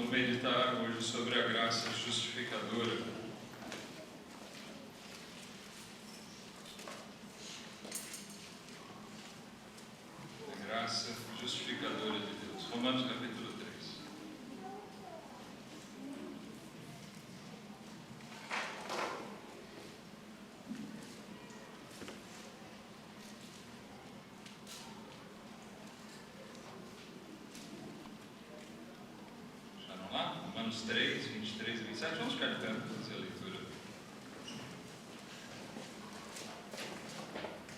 Vamos meditar hoje sobre a graça justificadora. A graça justificadora de Deus. Romanos capítulo 3. Romanos 3, 23 e 27. Vamos ficar de pé para fazer a leitura.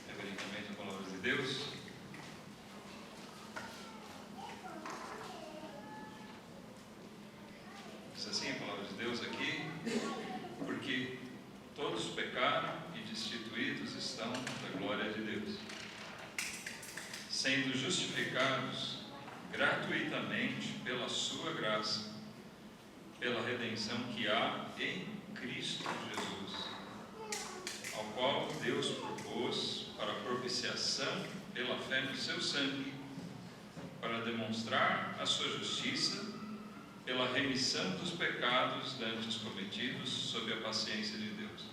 Reverendamente a palavra de Deus. Diz assim a palavra de Deus aqui: porque todos pecaram e destituídos estão da glória de Deus, sendo justificados gratuitamente pela sua graça, pela redenção que há em Cristo Jesus, ao qual Deus propôs para propiciação pela fé no seu sangue, para demonstrar a sua justiça, pela remissão dos pecados dantes cometidos sob a paciência de Deus,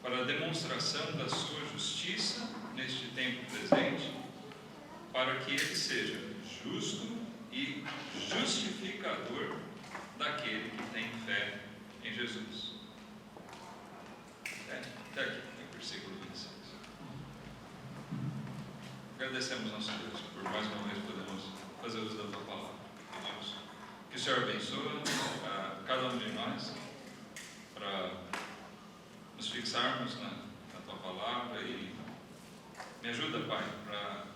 para a demonstração da sua justiça neste tempo presente, para que ele seja justo e justificador daquele que tem fé em Jesus. Até aqui, no versículo 26. Agradecemos nosso Deus por mais uma vez podemos fazer uso da tua palavra. Pedimos que o Senhor abençoe a cada um de nós para nos fixarmos na tua palavra e me ajuda, Pai, para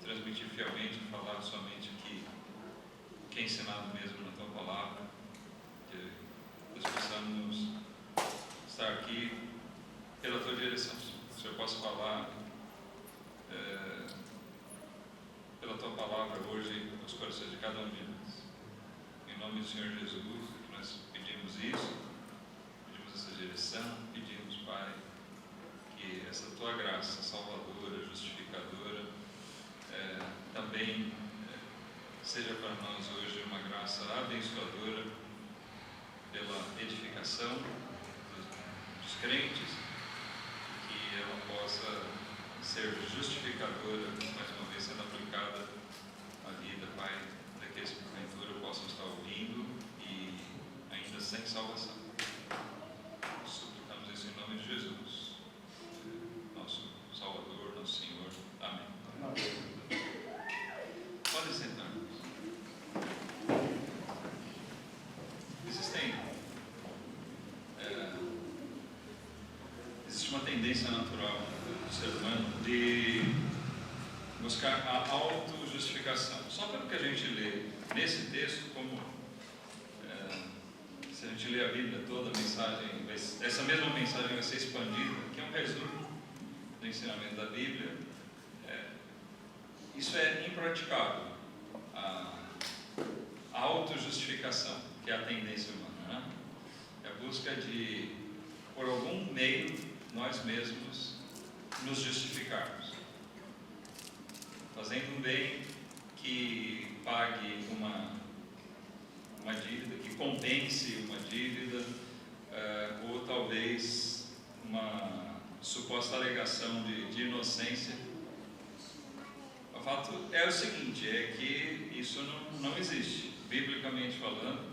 transmitir fielmente e falar somente o que é ensinado mesmo na tua palavra, que nós possamos estar aqui pela tua direção. Que o Senhor possa falar pela tua palavra hoje aos corações de cada um de nós. Em nome do Senhor Jesus, nós pedimos isso, pedimos essa direção, pedimos, Pai, que essa tua graça salvadora, justificadora, também seja para nós hoje uma graça abençoadora pela edificação dos crentes, que ela possa ser justificadora, mais uma vez sendo aplicada à vida, Pai, daqueles que porventura possam estar ouvindo e ainda sem salvação. Suplicamos isso em nome de Jesus, nosso Salvador, nosso Senhor. Amém. Podem sentar. Existe uma tendência natural do ser humano de buscar a autojustificação. Só pelo que a gente lê nesse texto, como se a gente lê a Bíblia toda, a mensagem, essa mesma mensagem vai ser expandida, que é um resumo do ensinamento da Bíblia. Isso é impraticável, a autojustificação, que é a tendência humana, né? É a busca de, por algum meio, nós mesmos nos justificarmos, fazendo um bem que pague uma dívida, que compense uma dívida, ou talvez uma suposta alegação de inocência. O fato é o seguinte, é que isso não existe, biblicamente falando,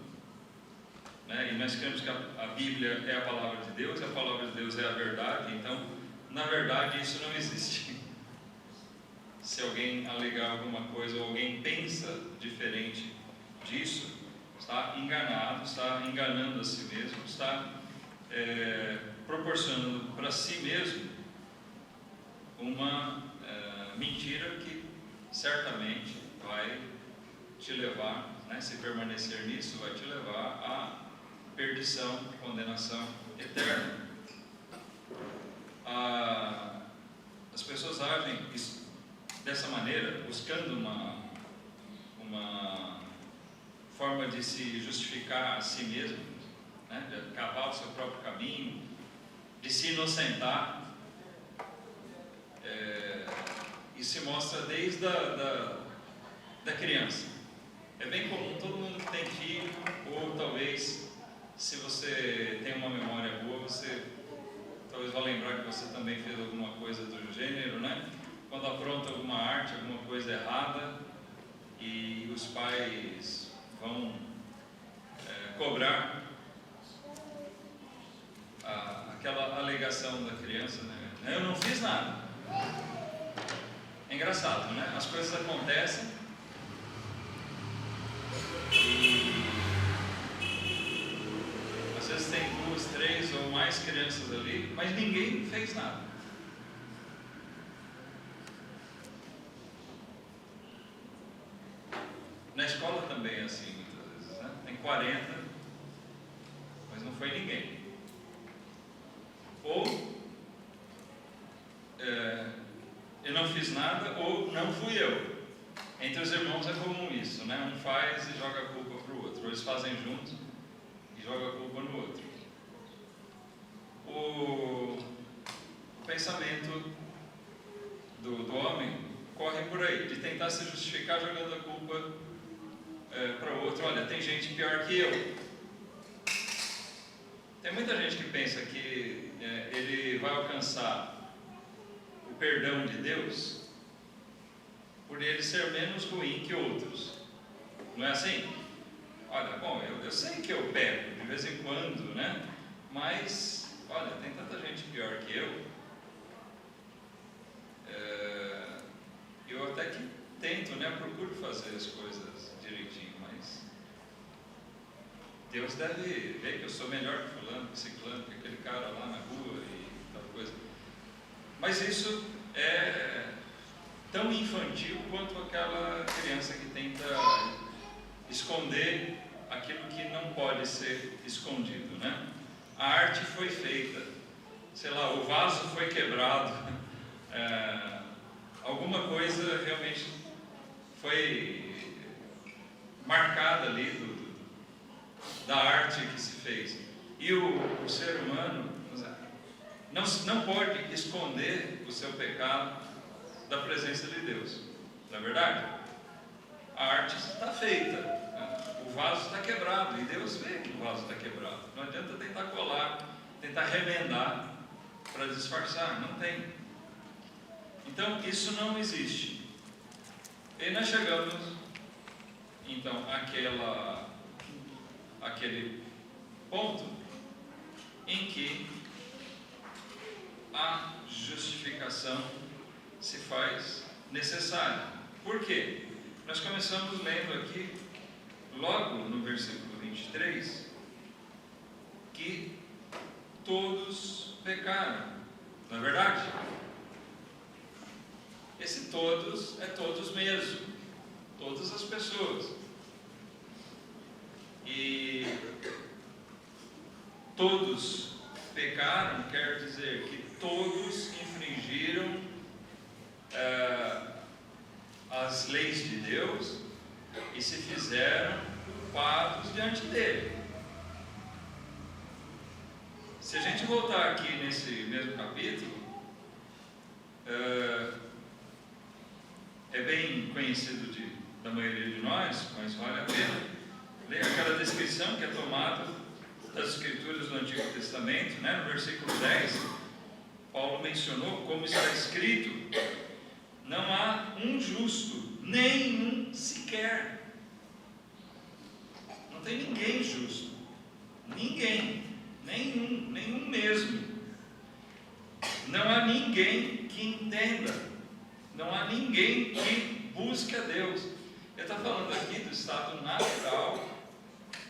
né? E nós cremos que a Bíblia é a palavra de Deus, e a palavra de Deus é a verdade, então, na verdade, isso não existe. Se alguém alegar alguma coisa, ou alguém pensa diferente disso, está enganado, está enganando a si mesmo, está proporcionando para si mesmo uma mentira que certamente vai te levar, né, se permanecer nisso, vai te levar à perdição, condenação eterna. As pessoas agem dessa maneira, buscando uma forma de se justificar a si mesmo, né, de cavar o seu próprio caminho, de se inocentar. E se mostra desde da criança. É bem comum, todo mundo que tem filho uma memória boa, você talvez vá lembrar que você também fez alguma coisa do gênero, né? Quando apronta alguma arte, alguma coisa errada, e os pais vão cobrar aquela alegação da criança, né? Eu não fiz nada. É engraçado, né? As coisas acontecem e às vezes tem 2, 3 ou mais crianças ali, mas ninguém fez nada. Na escola também é assim, muitas vezes, né? Tem 40, mas não foi ninguém. Ou eu não fiz nada, ou não fui eu. Entre os irmãos é comum isso, né? Um faz e joga a culpa para o outro, ou eles fazem juntos e jogam a culpa no outro. O pensamento do homem corre por aí, de tentar se justificar jogando a culpa para o outro. Olha, tem gente pior que eu. Tem muita gente que pensa que ele vai alcançar o perdão de Deus por ele ser menos ruim que outros. Não é assim? Olha, bom, eu sei que eu peco de vez em quando, né? Mas, olha, tem tanta gente pior que eu. Eu até que tento, né? Procuro fazer as coisas direitinho, mas Deus deve ver que eu sou melhor que fulano, que ciclano, que aquele cara lá na rua e tal coisa. Mas isso é tão infantil quanto aquela criança que tenta esconder aquilo que não pode ser escondido, né? A arte foi feita, sei lá, o vaso foi quebrado, alguma coisa realmente foi marcada ali da arte que se fez. E o ser humano não pode esconder o seu pecado da presença de Deus. Não é verdade? A arte está feita, o vaso está quebrado, e Deus vê que o vaso está quebrado. Não adianta tentar colar, tentar remendar para disfarçar, não tem. Então isso não existe. E nós chegamos então àquele ponto em que a justificação se faz necessária. Por quê? Nós começamos lendo aqui, logo no versículo 23, que todos pecaram. Não é verdade? Esse todos é todos mesmo, todas as pessoas. E todos pecaram quer dizer que todos infringiram as leis de Deus e se fizeram culpados diante dele. Se a gente voltar aqui nesse mesmo capítulo, é bem conhecido da maioria de nós, mas vale a pena ler aquela descrição que é tomada das Escrituras do Antigo Testamento, né? No versículo 10, Paulo mencionou como está escrito: não há um justo, nenhum sequer. Não tem ninguém justo, ninguém, nenhum mesmo. Não há ninguém que entenda, não há ninguém que busque a Deus. Ele está falando aqui do estado natural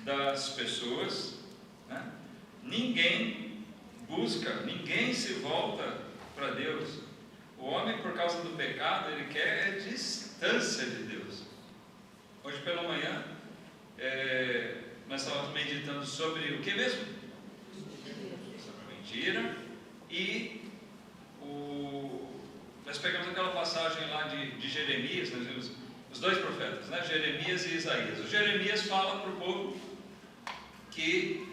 das pessoas, né? Ninguém busca, ninguém se volta para Deus. O homem, por causa do pecado, ele quer distância de Deus. Hoje pela manhã, nós estávamos meditando sobre o que mesmo? Sobre a mentira. E nós pegamos aquela passagem lá de Jeremias, nós vimos os dois profetas, né? Jeremias e Isaías. O Jeremias fala para o povo que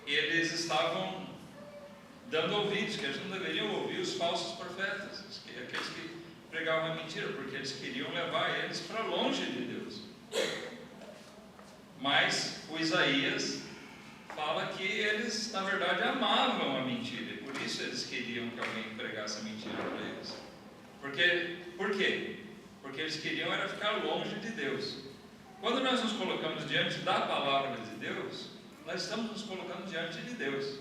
eles estavam dando ouvidos, que eles não deveriam ouvir os falsos profetas, aqueles que pregavam a mentira, porque eles queriam levar eles para longe de Deus. Mas o Isaías fala que eles, na verdade, amavam a mentira, e por isso eles queriam que alguém pregasse a mentira para eles. Por quê? Porque eles queriam era ficar longe de Deus. Quando nós nos colocamos diante da palavra de Deus, nós estamos nos colocando diante de Deus.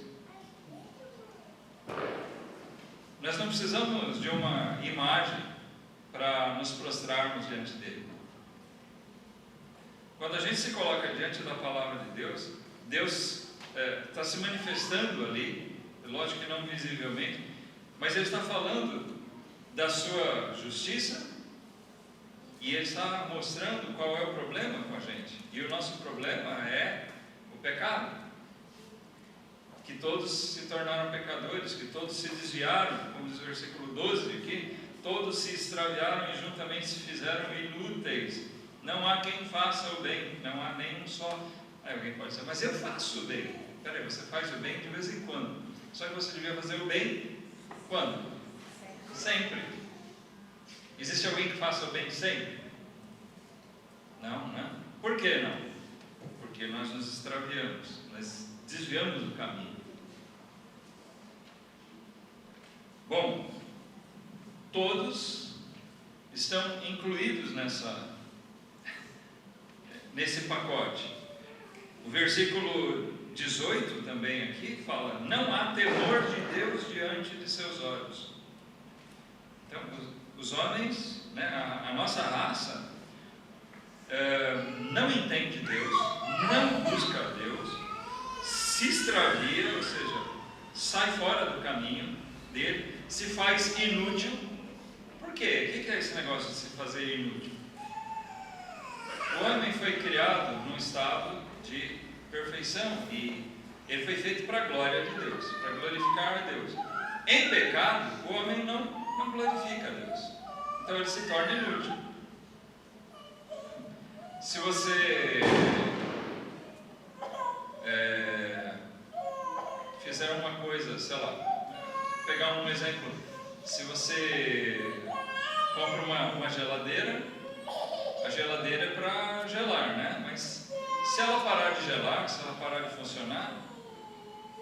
Nós não precisamos de uma imagem para nos prostrarmos diante dele. Quando a gente se coloca diante da palavra de Deus, Deus está se manifestando ali, lógico que não visivelmente, mas Ele está falando da sua justiça, e Ele está mostrando qual é o problema com a gente. E o nosso problema é o pecado, que todos se tornaram pecadores, que todos se desviaram, como diz o versículo 12 aqui, todos se extraviaram e juntamente se fizeram inúteis. Não há quem faça o bem, não há nenhum só. Aí alguém pode dizer, mas eu faço o bem. Peraí, você faz o bem de vez em quando. Só que você devia fazer o bem quando? Sempre. Existe alguém que faça o bem sempre? Não, né? Por que não? Porque nós nos extraviamos, nós desviamos do caminho. Bom, todos estão incluídos nesse pacote. O versículo 18 também aqui fala: não há temor de Deus diante de seus olhos. Então, os homens, né, a nossa raça, não entende Deus, não busca Deus, se extravia, ou seja, sai fora do caminho dele, se faz inútil. Por quê? O que é esse negócio de se fazer inútil? O homem foi criado num estado de perfeição e ele foi feito para a glória de Deus, para glorificar a Deus. Em pecado, o homem não glorifica a Deus, então ele se torna inútil. Se você fizer uma coisa, sei lá, pegar um exemplo, se você compra uma geladeira, a geladeira é para gelar, né? Mas se ela parar de gelar, se ela parar de funcionar,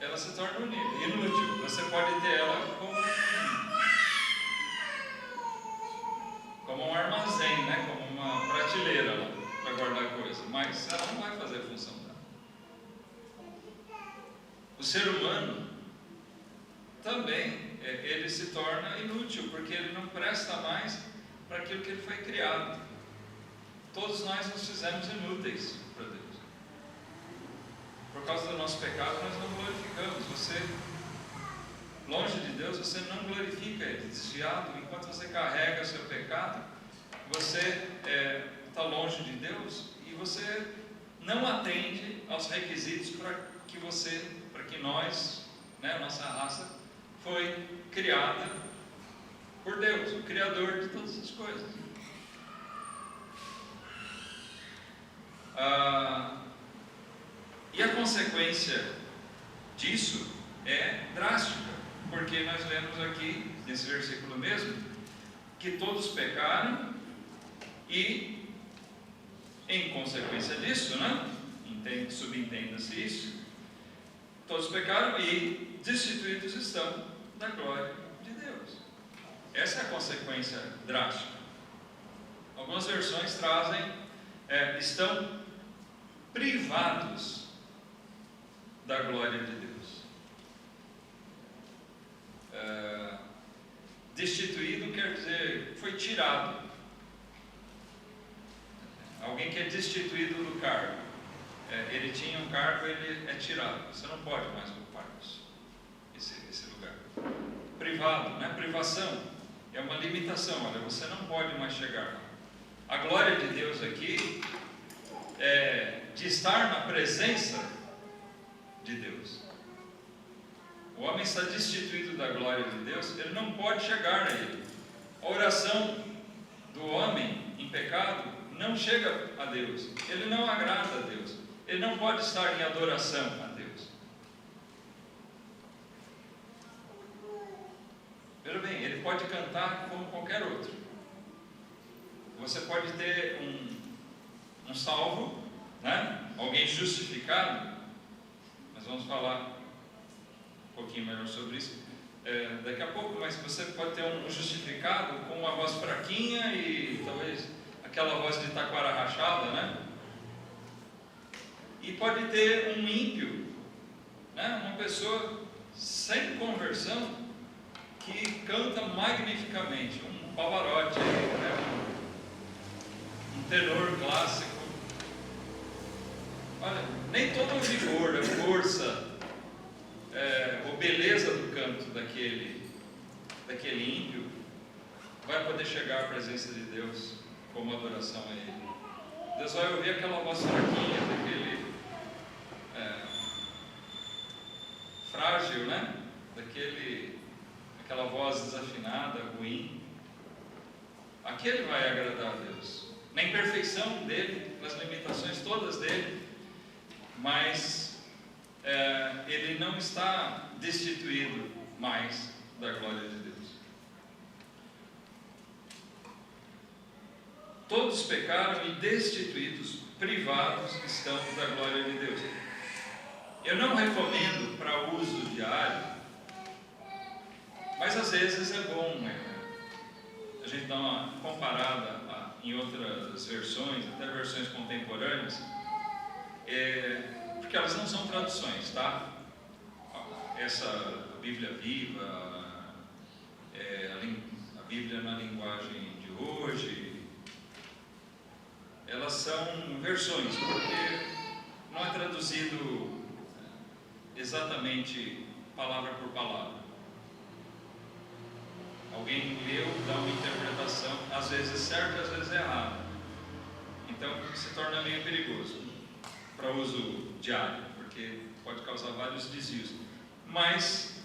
ela se torna inútil. Você pode ter ela como um armazém, né? Como uma prateleira lá, para guardar coisa, mas ela não vai fazer a função dela. O ser humano também, ele se torna inútil, porque ele não presta mais para aquilo que ele foi criado. Todos nós nos fizemos inúteis para Deus. Por causa do nosso pecado, nós não glorificamos. Você, longe de Deus, você não glorifica Ele. Desviado, enquanto você carrega seu pecado, você está longe de Deus e você não atende aos requisitos para que nós, né, nossa raça, foi criada por Deus, o Criador de todas as coisas. E a consequência disso é drástica, porque nós lemos aqui, nesse versículo mesmo, que todos pecaram e, em consequência disso, né, subentenda-se isso, todos pecaram e destituídos estão da glória de Deus. Essa é a consequência drástica. Algumas versões trazem, estão privados da glória de Deus. Destituído quer dizer, foi tirado. Alguém que é destituído do cargo. Ele tinha um cargo, ele é tirado. Você não pode mais ocupar esse lugar. Privado, né? Privação é uma limitação. Olha, você não pode mais chegar lá. A glória de Deus aqui de estar na presença de Deus. O homem está destituído da glória de Deus, ele não pode chegar a Ele. A oração do homem em pecado não chega a Deus, ele não agrada a Deus, ele não pode estar em adoração a Deus. Veja bem, ele pode cantar como qualquer outro. Você pode ter um salvo, né? Alguém justificado, Nós vamos falar um pouquinho melhor sobre isso daqui a pouco, mas você pode ter um justificado com uma voz fraquinha e talvez aquela voz de taquara rachada, né? E pode ter um ímpio, né? Uma pessoa sem conversão que canta magnificamente, um Pavarotti, né? Um tenor clássico. Olha, nem todo o vigor, a força, ou beleza do canto daquele ímpio vai poder chegar à presença de Deus como adoração a Ele. Deus vai ouvir aquela voz fraquinha, daquele frágil, né? Aquela voz desafinada, ruim. Aquele vai agradar a Deus. Na imperfeição dele, nas limitações todas dele, mas ele não está destituído mais da glória de Deus. Todos pecaram e destituídos, privados estão da glória de Deus. Eu não recomendo para uso diário, mas às vezes é bom a gente dar uma comparada em outras versões, até versões contemporâneas, porque elas não são traduções, tá? Essa Bíblia Viva, a Bíblia na linguagem de hoje, elas são versões, porque não é traduzido exatamente palavra por palavra. Alguém leu, dá uma interpretação, às vezes certa, às vezes errada. Então se torna meio perigoso para uso diário, porque pode causar vários desvios. Mas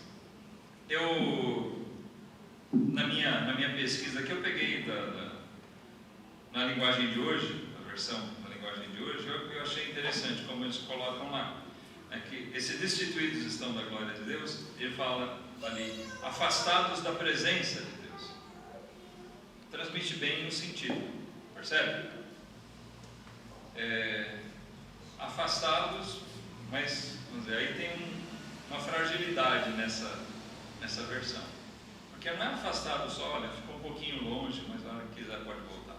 eu, na minha pesquisa que eu peguei na linguagem de hoje, a versão da linguagem de hoje, eu achei interessante como eles colocam lá, que esses destituídos estão da glória de Deus. Ele fala ali, afastados da presença de Deus. Transmite bem o sentido, percebe? Afastados, mas vamos dizer, aí tem uma fragilidade nessa versão, porque não é afastado só, olha, ficou um pouquinho longe, mas na hora que quiser pode voltar.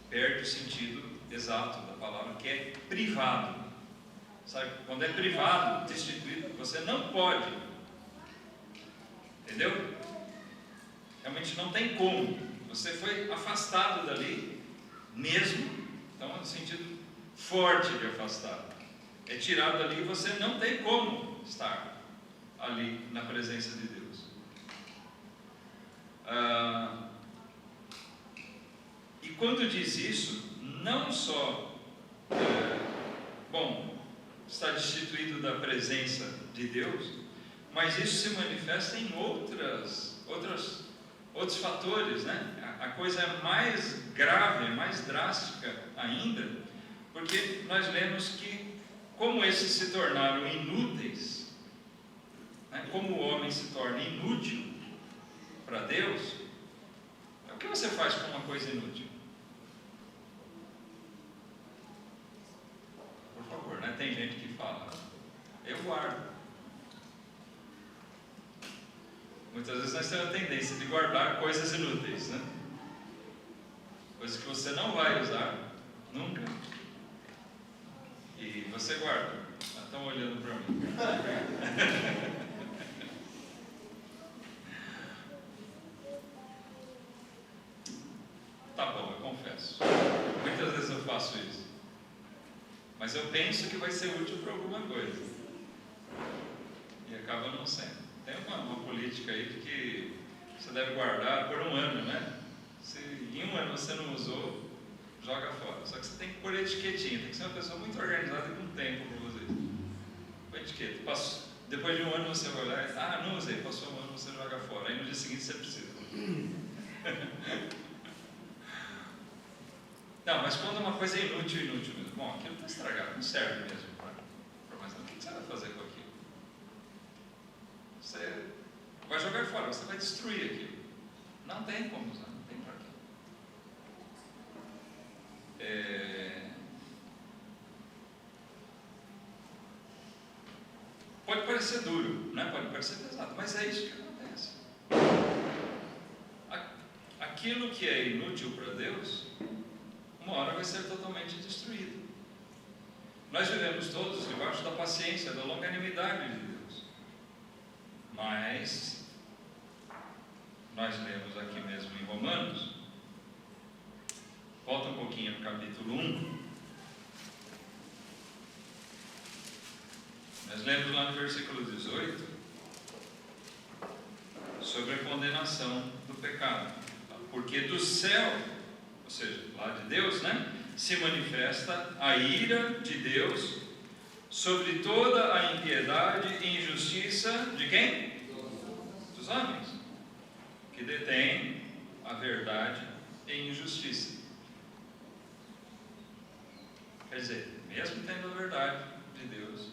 Perde o sentido exato da palavra, que é privado. Sabe, quando é privado, destituído, você não pode, entendeu? Realmente não tem como, você foi afastado dali mesmo, então é um sentido forte de afastado, é tirado dali e você não tem como estar ali na presença de Deus. E quando diz isso, não só está destituído da presença de Deus, mas isso se manifesta em outros fatores, né? A coisa é mais grave, é mais drástica ainda, porque nós lemos que, como esses se tornaram inúteis, né? Como o homem se torna inútil para Deus, o que você faz com uma coisa inútil? Por favor, né? Tem gente que fala, eu guardo. Muitas vezes nós temos a tendência de guardar coisas inúteis, né? Coisas que você não vai usar nunca, e você guarda. Estão olhando para mim. Tá bom, eu confesso. Muitas vezes eu faço isso, mas eu penso que vai ser útil para alguma coisa e acaba não sendo. Tem uma política aí de que você deve guardar por um ano, né? Se em um ano você não usou, joga fora. Só que você tem que pôr etiquetinha, tem que ser uma pessoa muito organizada e com tempo para fazer isso. Põe etiqueta. Depois de um ano você vai olhar, não usei, passou um ano, você joga fora. Aí no dia seguinte você precisa. Não, mas quando uma coisa é inútil mesmo, bom, aquilo está estragado, não serve mesmo para mais nada. O que você vai fazer com aquilo? Você vai jogar fora, você vai destruir aquilo. Não tem como usar, não tem para quê. parecer duro, né? Pode parecer pesado, mas é isso que acontece. Aquilo que é inútil para Deus, uma hora vai ser totalmente destruído. Nós vivemos todos debaixo da paciência, da longanimidade de Deus. Mas nós lemos aqui mesmo em Romanos, volta um pouquinho no capítulo 1. Nós lemos lá no versículo 18 sobre a condenação do pecado. Porque do céu, ou seja, lá de Deus, né, se manifesta a ira de Deus sobre toda a impiedade e injustiça de quem? Dos homens, que detêm a verdade em injustiça. Quer dizer, mesmo tendo a verdade de Deus,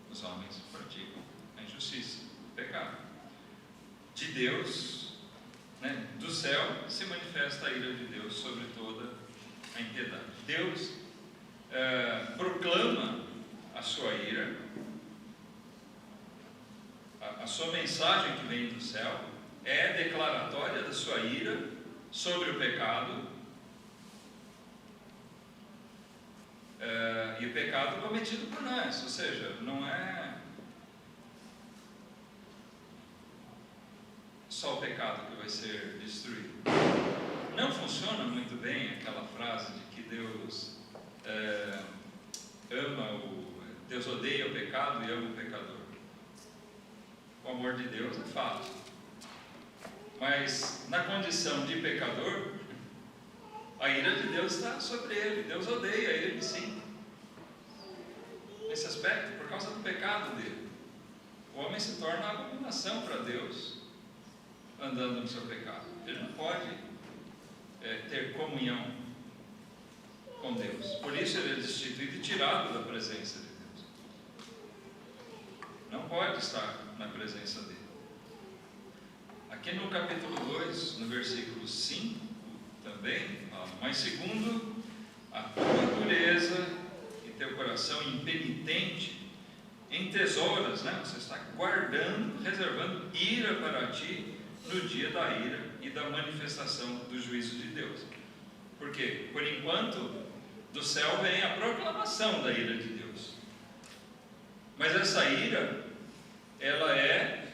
os homens praticam a injustiça, o pecado. De Deus, né, do céu, se manifesta a ira de Deus sobre toda a impiedade. Deus proclama a sua ira, a sua mensagem que vem do céu é declaratória da sua ira sobre o pecado, e o pecado cometido por nós, ou seja, não é só o pecado que vai ser destruído. Não funciona muito bem aquela frase de que Deus Deus odeia o pecado e ama o pecador. O amor de Deus é fato, mas na condição de pecador, a ira de Deus está sobre ele. Deus odeia ele, sim, nesse aspecto, por causa do pecado dele. O homem se torna abominação para Deus andando no seu pecado. Ele não pode ter comunhão com Deus. Por isso ele é destituído e tirado da presença de Deus. Não pode estar na presença dele. Aqui no capítulo 2, no versículo 5 também, mas segundo a tua dureza e teu coração impenitente em tesouras, né? Você está guardando, reservando ira para ti no dia da ira e da manifestação do juízo de Deus. Por quê? Por enquanto, do céu vem a proclamação da ira de Deus. Mas essa ira, ela é,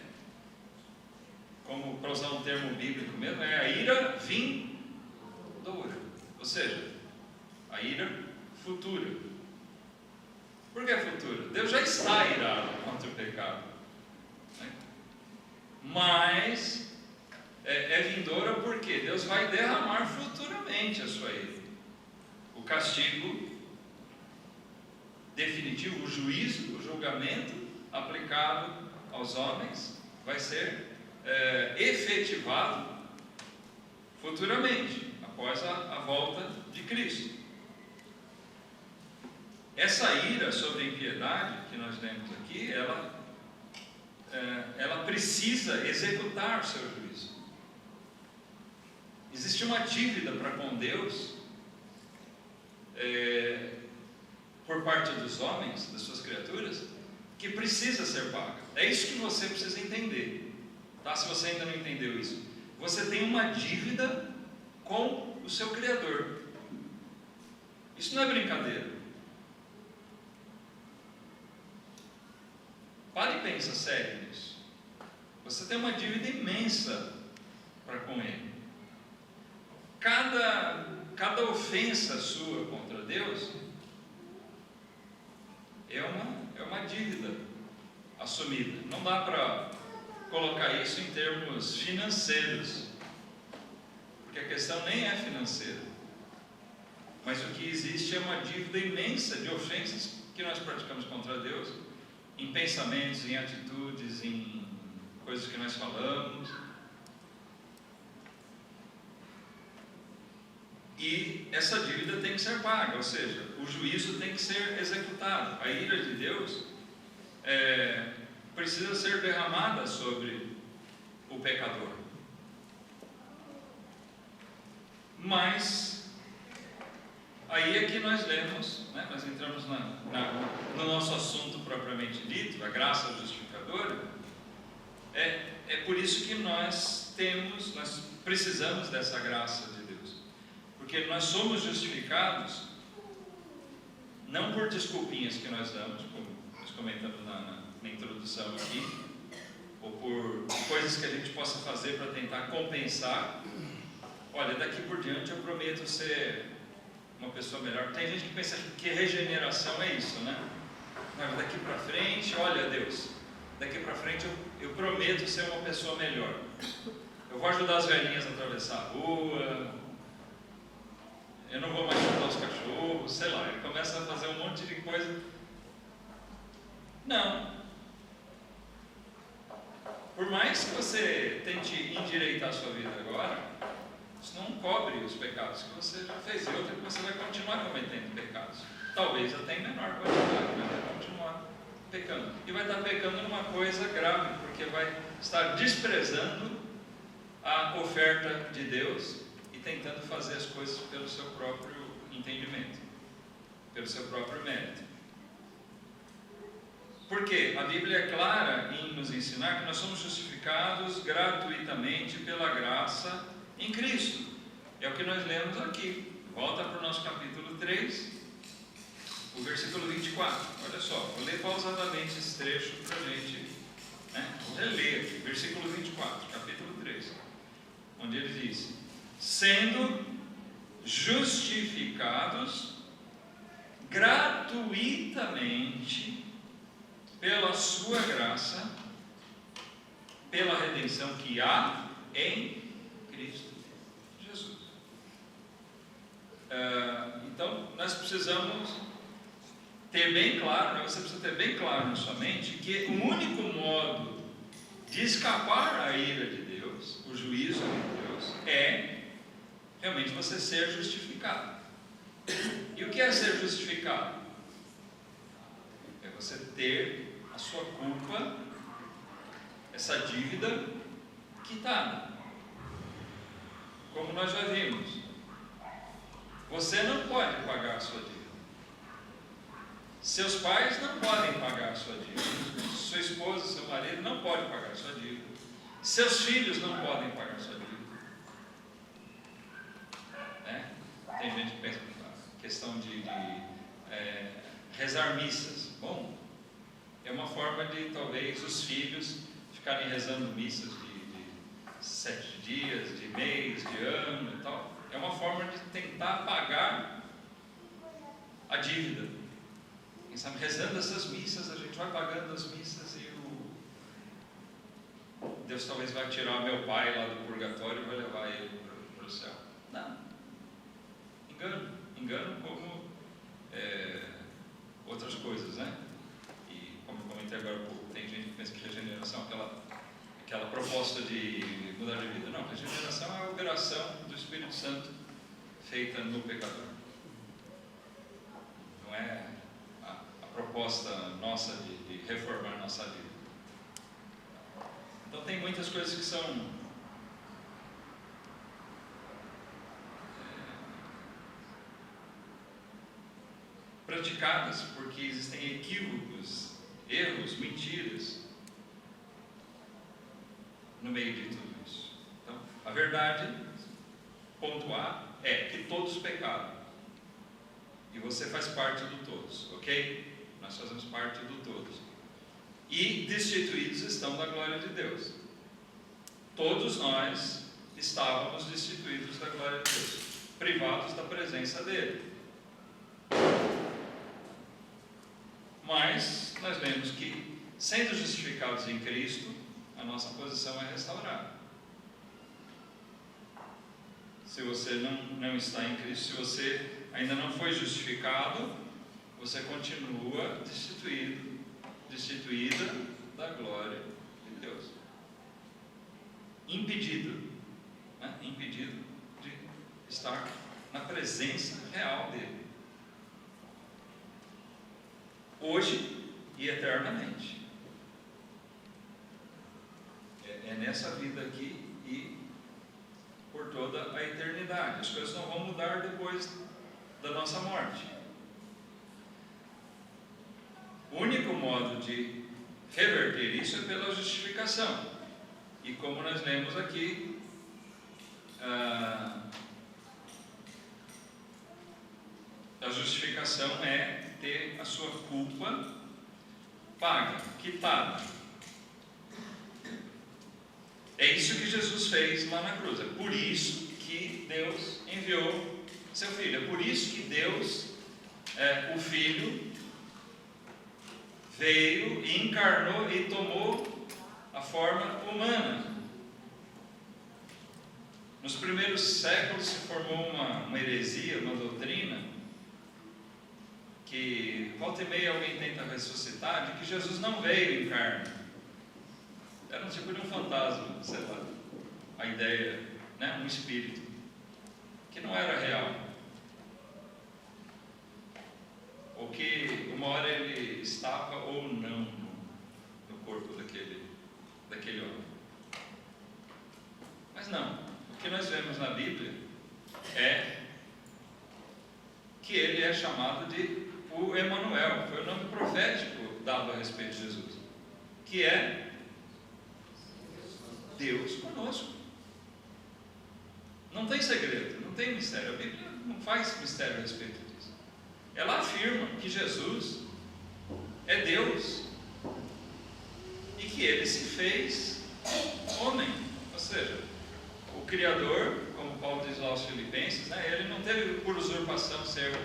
como para usar um termo bíblico mesmo, é a ira vindoura. Ou seja, a ira futura. Por que futura? Deus já está irado contra o pecado, né? Mas é vindoura porque Deus vai derramar futuramente a sua ira. O castigo definitivo, o juízo, o julgamento aplicado aos homens vai ser efetivado futuramente, após a volta de Cristo. Essa ira sobre a impiedade que nós lemos aqui, ela precisa executar o seu juízo. Existe uma dívida para com Deus, por parte dos homens, das suas criaturas, que precisa ser paga. É isso que você precisa entender, tá? Se você ainda não entendeu isso, você tem uma dívida com o seu Criador. Isso não é brincadeira. Pare e pensa sério nisso. Você tem uma dívida imensa para com Ele. Cada ofensa sua contra Deus é uma dívida assumida. Não dá para colocar isso em termos financeiros, porque a questão nem é financeira. Mas o que existe é uma dívida imensa de ofensas que nós praticamos contra Deus, em pensamentos, em atitudes, em coisas que nós falamos. E essa dívida tem que ser paga, ou seja, o juízo tem que ser executado. A ira de Deus precisa ser derramada sobre o pecador. Mas a aí é que nós lemos, né, nós entramos no nosso assunto propriamente dito, a graça justificadora. É por isso que nós precisamos dessa graça de Deus, porque nós somos justificados não por desculpinhas que nós damos, como nós comentamos na introdução aqui, ou por coisas que a gente possa fazer para tentar compensar. Olha, daqui por diante eu prometo ser uma pessoa melhor. Tem gente que pensa que regeneração é isso, né? Mas daqui para frente, olha Deus, daqui para frente eu prometo ser uma pessoa melhor. Eu vou ajudar as velhinhas a atravessar a rua, eu não vou mais chutar os cachorros, sei lá, ele começa a fazer um monte de coisa. Não. Por mais que você tente endireitar a sua vida agora, isso não cobre os pecados que você já fez. E outra que você vai continuar cometendo pecados. Talvez até em menor quantidade, mas vai continuar pecando. E vai estar pecando numa coisa grave, porque vai estar desprezando a oferta de Deus e tentando fazer as coisas pelo seu próprio entendimento, pelo seu próprio mérito. Porque a Bíblia é clara em nos ensinar que nós somos justificados gratuitamente pela graça em Cristo. É o que nós lemos aqui. Volta para o nosso capítulo 3, o versículo 24. Olha só, vou ler pausadamente esse trecho para a gente, né? Vou reler aqui, versículo 24, capítulo 3, onde ele diz: sendo justificados gratuitamente pela sua graça, pela redenção que há em Cristo Jesus. Então, nós precisamos ter bem claro, né? Você precisa ter bem claro na sua mente que o único modo de escapar à ira de Deus, o juízo de Deus, é realmente você ser justificado. E o que é ser justificado? É você ter a sua culpa, essa dívida quitada. Como nós já vimos, você não pode pagar a sua dívida. Seus pais não podem pagar a sua dívida. Sua esposa, seu marido não pode pagar a sua dívida. Seus filhos não podem pagar a sua dívida. Né? Tem gente que pensa na questão de rezar missas. Bom, é uma forma de talvez os filhos ficarem rezando missas de 7 dias, de mês, de ano e tal. É uma forma de tentar pagar a dívida. Quem sabe, rezando essas missas, a gente vai pagando as missas e Deus talvez vai tirar meu pai lá do purgatório e vai levar ele para o céu. Não. Engano como outras coisas, né? E como eu comentei agora há pouco, tem gente que pensa que regeneração é aquela proposta de mudar de vida. Não, regeneração é a operação do Espírito Santo feita no pecador. Não é a proposta nossa de reformar a nossa vida. Então tem muitas coisas que são praticadas porque existem equívocos, erros, mentiras no meio de tudo isso. Então, a verdade, ponto A, é que todos pecaram. E você faz parte do todos, ok? Nós fazemos parte do todos. E destituídos estão da glória de Deus. Todos nós estávamos destituídos da glória de Deus, privados da presença dele. Mas nós vemos que, sendo justificados em Cristo, a nossa posição é restaurada. Se você não está em Cristo, se você ainda não foi justificado, você continua destituída da glória de Deus. Impedido, né? Impedido de estar na presença real dele. Hoje e eternamente. É nessa vida aqui e por toda a eternidade. As coisas não vão mudar depois da nossa morte. O único modo de reverter isso é pela justificação. E como nós lemos aqui, a justificação é ter a sua culpa paga, quitada. É isso que Jesus fez lá na cruz. É por isso que Deus enviou seu Filho. É por isso que Deus, o Filho, veio e encarnou e tomou a forma humana. Nos primeiros séculos se formou uma heresia, uma doutrina, que volta e meia alguém tenta ressuscitar, de que Jesus não veio em carne. Era um tipo de um fantasma, sei lá, a ideia, né? Um espírito, que não era real. Ou que uma hora ele estava ou não no corpo daquele homem. Mas não, o que nós vemos na Bíblia é que ele é chamado de o Emanuel, foi o nome profético dado a respeito de Jesus, que é Deus conosco. Não tem segredo, não tem mistério. A Bíblia não faz mistério a respeito disso. Ela afirma que Jesus é Deus e que ele se fez homem. Ou seja, o Criador, como Paulo diz lá aos Filipenses, né, ele não teve por usurpação ser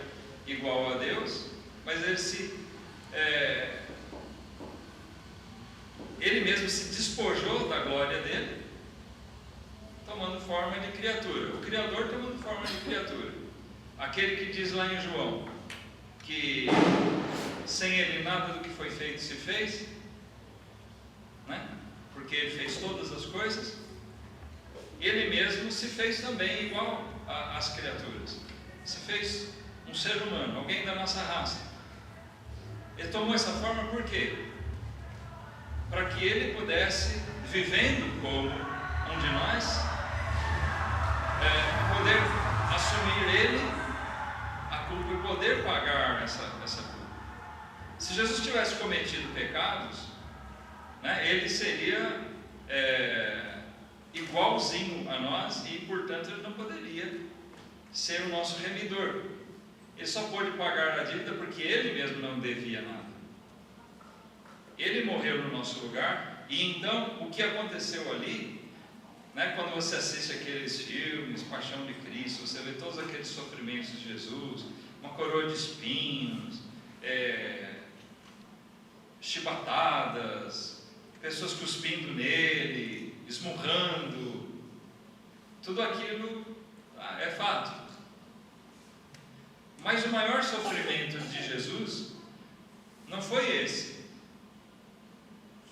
igual a Deus, mas ele mesmo se despojou da glória dele, tomando forma de criatura. O Criador tomando forma de criatura. Aquele que diz lá em João que sem ele nada do que foi feito se fez, né? Porque ele fez todas as coisas. Ele mesmo se fez também igual às criaturas. Se fez um ser humano, alguém da nossa raça. Ele tomou essa forma por quê? Para que ele pudesse, vivendo como um de nós, poder assumir ele a culpa e poder pagar essa culpa. Se Jesus tivesse cometido pecados, né, ele seria igualzinho a nós e, portanto, ele não poderia ser o nosso remidor. Ele só pôde pagar a dívida porque ele mesmo não devia nada. Ele morreu no nosso lugar. E então, o que aconteceu ali, né, quando você assiste aqueles filmes, Paixão de Cristo, você vê todos aqueles sofrimentos de Jesus, uma coroa de espinhos, chibatadas, pessoas cuspindo nele, esmurrando, tudo aquilo é fato. Mas o maior sofrimento de Jesus não foi esse.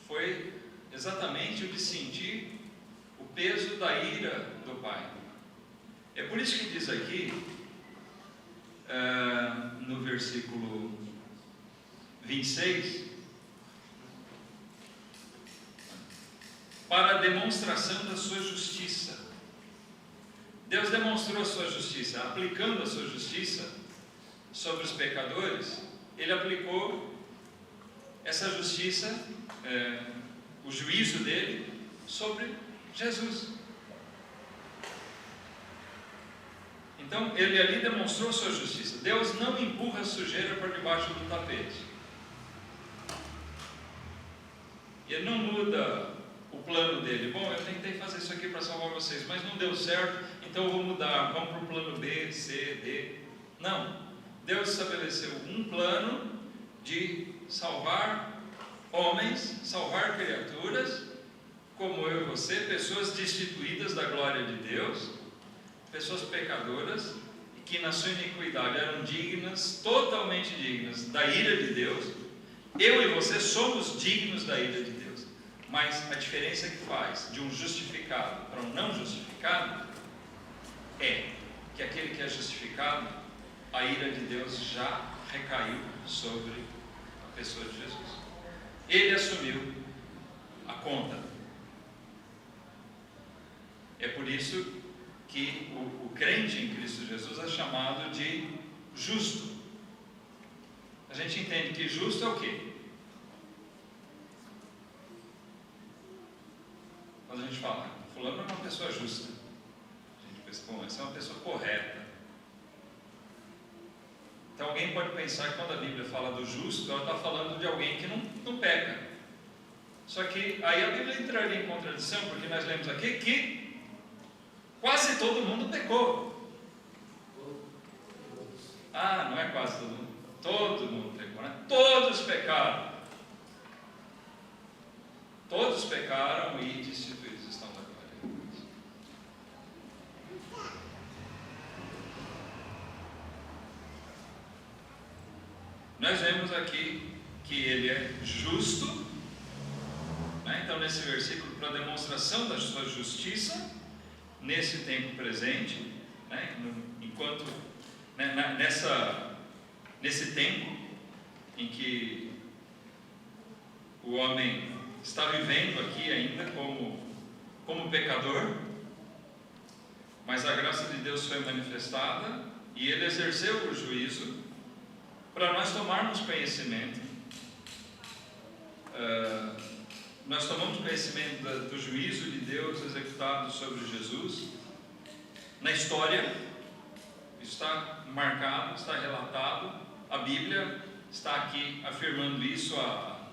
Foi exatamente o de sentir o peso da ira do Pai. É por isso que diz aqui, no versículo 26, para a demonstração da sua justiça. Deus demonstrou a sua justiça, aplicando a sua justiça sobre os pecadores. Ele aplicou essa justiça, o juízo dele sobre Jesus. Então ele ali demonstrou a sua justiça. Deus não empurra a sujeira para debaixo do tapete. Ele não muda o plano dele. Bom, eu tentei fazer isso aqui para salvar vocês, mas não deu certo, então eu vou mudar, vamos para o plano B, C, D. Não. Deus estabeleceu um plano de salvar homens, salvar criaturas, como eu e você, pessoas destituídas da glória de Deus, pessoas pecadoras, e que na sua iniquidade eram dignas, totalmente dignas da ira de Deus. Eu e você somos dignos da ira de Deus, mas a diferença que faz de um justificado para um não justificado é que aquele que é justificado, a ira de Deus já recaiu sobre a pessoa de Jesus. Ele assumiu a conta. É por isso que o crente em Cristo Jesus é chamado de justo. A gente entende que justo é o quê? Quando a gente fala, fulano é uma pessoa justa, a gente pensa, bom, essa é uma pessoa correta. Então alguém pode pensar que quando a Bíblia fala do justo, ela está falando de alguém que não peca. Só que aí a Bíblia entraria em contradição, porque nós lemos aqui que quase todo mundo pecou. Ah, não é quase todo mundo. Todo mundo pecou, né? Todos pecaram. Todos pecaram e destituídos estão da glória de Deus. Nós vemos aqui que ele é justo, né? Então nesse versículo, para demonstração da sua justiça, nesse tempo presente, né? Enquanto, né? Nesse tempo em que o homem está vivendo aqui ainda como pecador, mas a graça de Deus foi manifestada e ele exerceu o juízo para nós tomarmos conhecimento. Nós tomamos conhecimento do juízo de Deus executado sobre Jesus na história. Está marcado, está relatado. A Bíblia está aqui afirmando isso há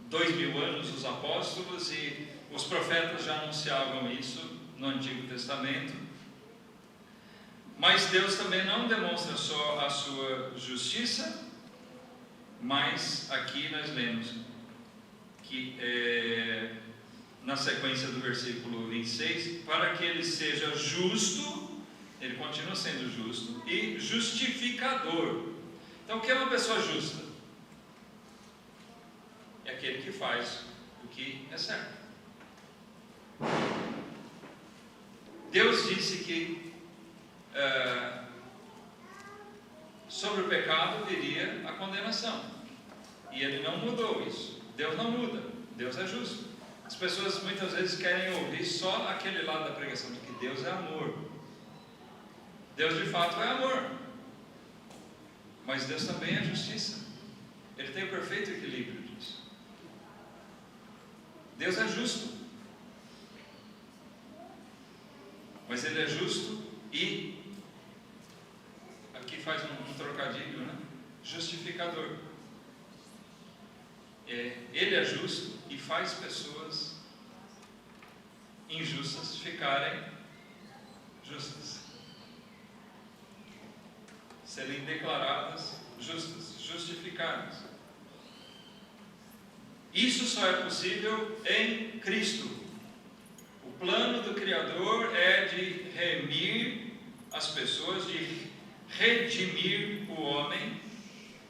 2000 anos, os apóstolos e os profetas já anunciavam isso no Antigo Testamento. Mas Deus também não demonstra só a sua justiça, mas aqui nós lemos que na sequência do versículo 26, para que ele seja justo, ele continua sendo justo, e justificador. Então o que é uma pessoa justa? É aquele que faz o que é certo. Deus disse que sobre o pecado viria a condenação, e ele não mudou isso. Deus não muda, Deus é justo. As pessoas muitas vezes querem ouvir só aquele lado da pregação, de que Deus é amor. Deus de fato é amor, mas Deus também é justiça. Ele tem o perfeito equilíbrio disso. Deus é justo, mas ele é justo e aqui faz um trocadilho, né? Justificador. Ele é justo e faz pessoas injustas ficarem justas, serem declaradas justas, justificadas. Isso só é possível em Cristo. O plano do Criador é de remir as pessoas, de redimir o homem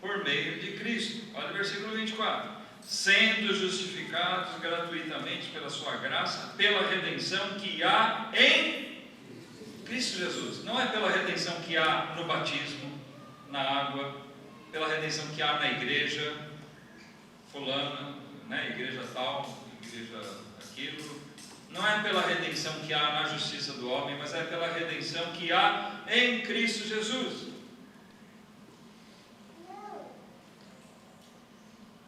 por meio de Cristo. Olha o versículo 24. Sendo justificados gratuitamente pela sua graça, pela redenção que há em Cristo Jesus. Não é pela redenção que há no batismo, na água, pela redenção que há na igreja fulana, né? Igreja tal, igreja aquilo. Não é pela redenção que há na justiça do homem, mas é pela redenção que há em Cristo Jesus,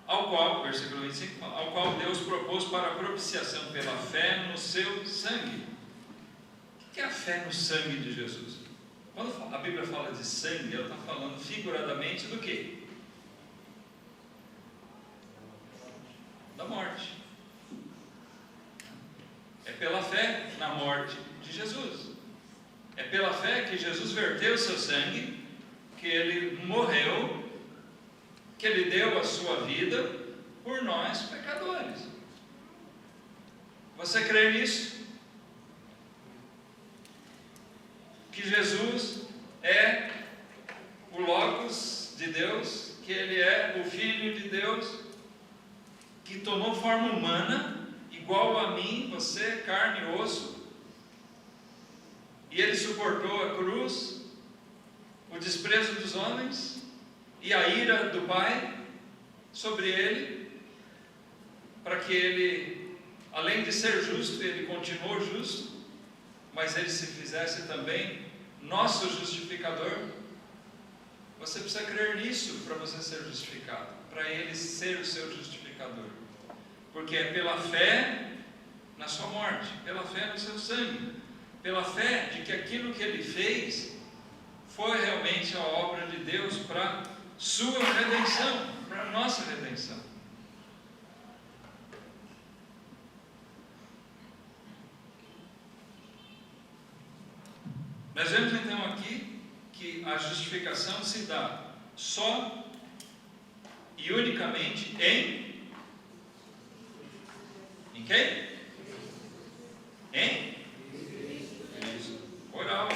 ao qual, versículo 25, ao qual Deus propôs para a propiciação pela fé no seu sangue. O que é a fé no sangue de Jesus? Quando a Bíblia fala de sangue, ela está falando figuradamente do quê? Da morte. É pela fé na morte de Jesus. É pela fé que Jesus verteu o seu sangue, que ele morreu, que ele deu a sua vida por nós pecadores. Você crê nisso? Que Jesus é o Logos de Deus, que ele é o Filho de Deus, que tomou forma humana, igual a mim, você, carne e osso, e ele suportou a cruz, o desprezo dos homens e a ira do Pai sobre ele, para que ele, além de ser justo, ele continuou justo, mas ele se fizesse também nosso justificador. Você precisa crer nisso para você ser justificado, para Ele ser o seu justificador, porque é pela fé na sua morte, pela fé no seu sangue, pela fé de que aquilo que Ele fez foi realmente a obra de Deus para sua redenção, para nossa redenção. Nós vemos então aqui que a justificação se dá só e unicamente em quem? Em Cristo. Oral.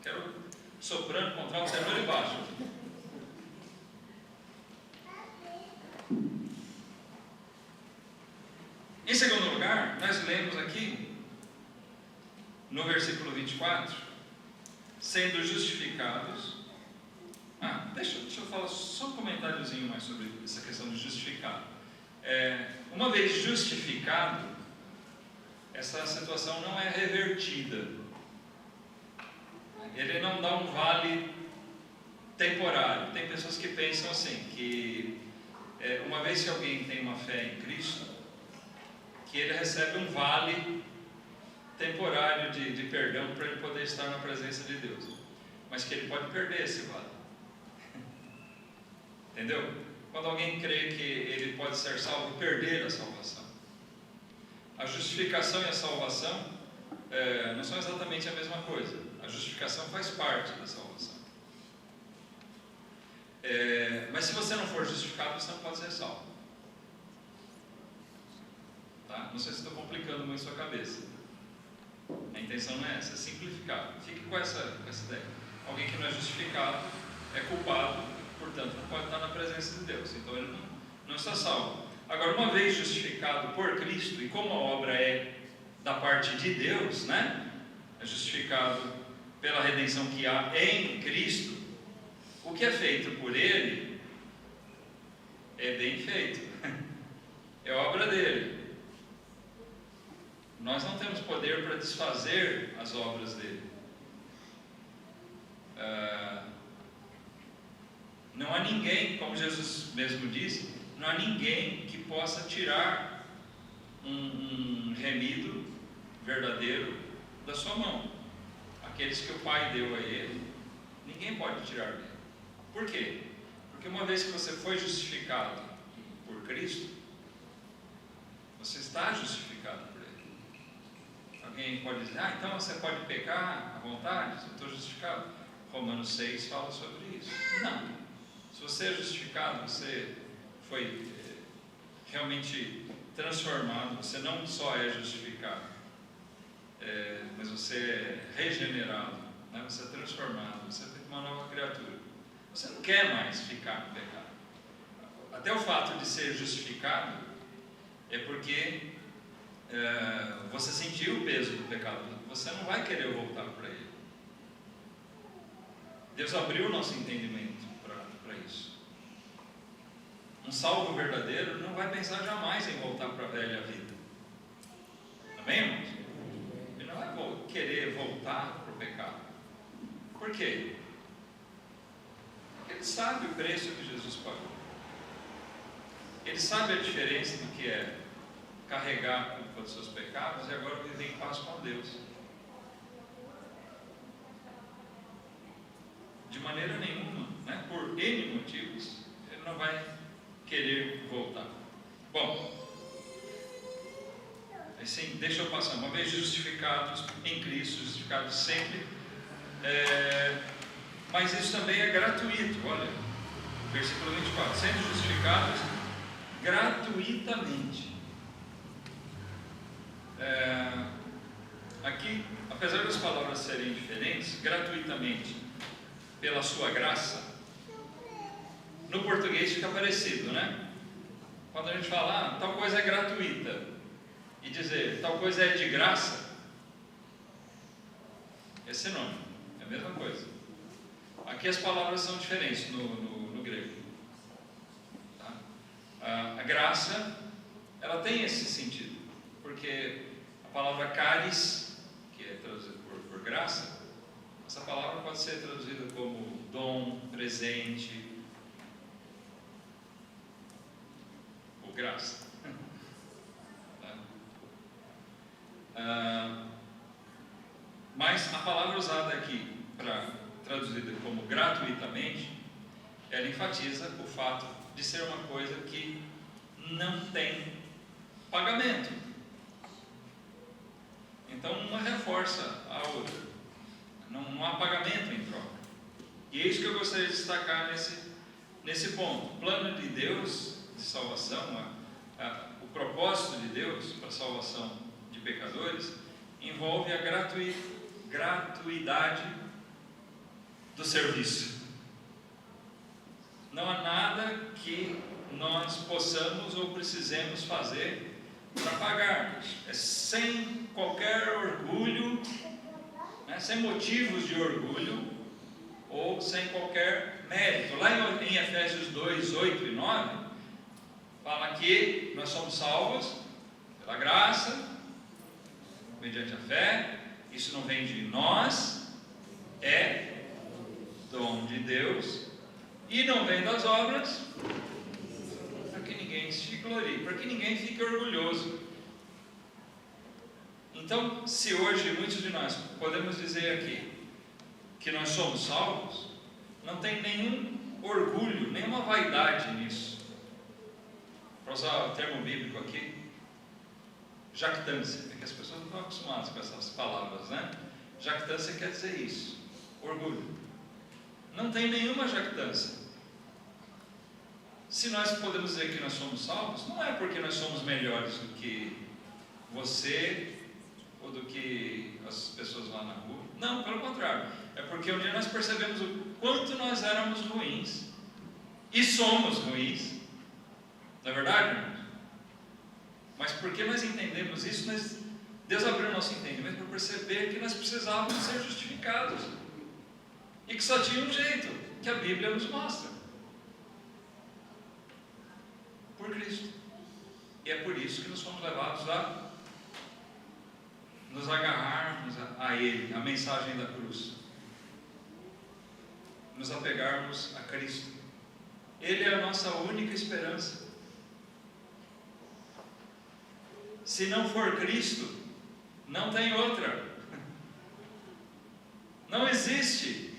Quero soprando, contralto, tenor e baixo. Em segundo lugar, nós lemos aqui no versículo 24, sendo justificados. Deixa eu falar só um comentáriozinho mais sobre essa questão de justificado. Uma vez justificado, essa situação não é revertida. Ele não dá um vale temporário. Tem pessoas que pensam assim, que uma vez que alguém tem uma fé em Cristo, que ele recebe um vale temporário de perdão para ele poder estar na presença de Deus, mas que ele pode perder esse vale. Entendeu? Quando alguém crê que ele pode ser salvo e perder a salvação. A justificação e a salvação não são exatamente a mesma coisa. A justificação faz parte da salvação. Mas se você não for justificado, você não pode ser salvo. Tá? Não sei se estou complicando muito a sua cabeça. A intenção não é essa, é simplificar. Fique com essa ideia. Alguém que não é justificado é culpado, portanto não pode estar na presença de Deus. Então ele não está salvo. Agora, uma vez justificado por Cristo, e como a obra é da parte de Deus, né? É justificado pela redenção que há em Cristo, o que é feito por Ele é bem feito. É obra dele. Nós não temos poder para desfazer as obras dele. Não há ninguém, como Jesus mesmo disse, não há ninguém que possa tirar um remido verdadeiro da sua mão. Aqueles que o Pai deu a ele, ninguém pode tirar dele. Por quê? Porque uma vez que você foi justificado por Cristo, você está justificado por Ele. Alguém pode dizer, então você pode pecar à vontade, eu estou justificado. Romanos 6 fala sobre isso. Não. Se você é justificado, você foi realmente transformado. Você não só é justificado, mas você é regenerado, né? Você é transformado, você é uma nova criatura. Você não quer mais ficar no pecado. Até o fato de ser justificado é porque você sentiu o peso do pecado. Você não vai querer voltar para ele. Deus abriu o nosso entendimento para isso. Um salvo verdadeiro não vai pensar jamais em voltar para a velha vida. Amém, irmãos? Ele não vai querer voltar para o pecado. Por quê? Porque ele sabe o preço que Jesus pagou. Ele sabe a diferença do que é carregar a culpa dos seus pecados e agora viver em paz com Deus. De maneira nenhuma, né? Por N motivos, ele não vai querer voltar. Bom, assim, deixa eu passar. Uma vez justificados em Cristo, justificados sempre, mas isso também é gratuito. Olha, versículo 24: sendo justificados gratuitamente. Aqui, apesar das palavras serem diferentes, gratuitamente, pela sua graça, no português fica parecido, né? Quando a gente fala, tal coisa é gratuita, e dizer, tal coisa é de graça, é sinônimo, é a mesma coisa. Aqui as palavras são diferentes no grego. Tá? A graça, ela tem esse sentido, porque a palavra charis, que é traduzida por graça, Essa palavra pode ser traduzida como dom, presente, ou graça. Mas a palavra usada aqui, traduzida como gratuitamente, ela enfatiza o fato de ser uma coisa que não tem pagamento. Então uma reforça a outra. Não há pagamento em troca. E é isso que eu gostaria de destacar nesse ponto. O plano de Deus de salvação, o propósito de Deus para a salvação de pecadores, envolve a gratuidade do serviço. Não há nada que nós possamos ou precisemos fazer para pagar. É sem qualquer orgulho, né, sem motivos de orgulho ou sem qualquer mérito. Lá em Efésios 2, 8 e 9, fala que nós somos salvos pela graça, mediante a fé. Isso não vem de nós, é dom de Deus, e não vem das obras, para que ninguém se glorie, para que ninguém fique orgulhoso. Então, se hoje muitos de nós podemos dizer aqui que nós somos salvos, não tem nenhum orgulho, nenhuma vaidade nisso. Para usar o termo bíblico aqui, jactância, é que as pessoas não estão acostumadas com essas palavras, né? Jactância quer dizer isso, orgulho. Não tem nenhuma jactância. Se nós podemos dizer que nós somos salvos, não é porque nós somos melhores do que você ou do que as pessoas lá na rua. Não, pelo contrário. É porque um dia nós percebemos o quanto nós éramos ruins e somos ruins. Não é verdade, irmãos? Mas porque nós entendemos isso, Deus abriu o nosso entendimento para perceber que nós precisávamos ser justificados. E que só tinha um jeito, que a Bíblia nos mostra. Por Cristo. E é por isso que nós fomos levados a nos agarrarmos a Ele, a mensagem da cruz. Nos apegarmos a Cristo. Ele é a nossa única esperança. Se não for Cristo, não tem outra. Não existe.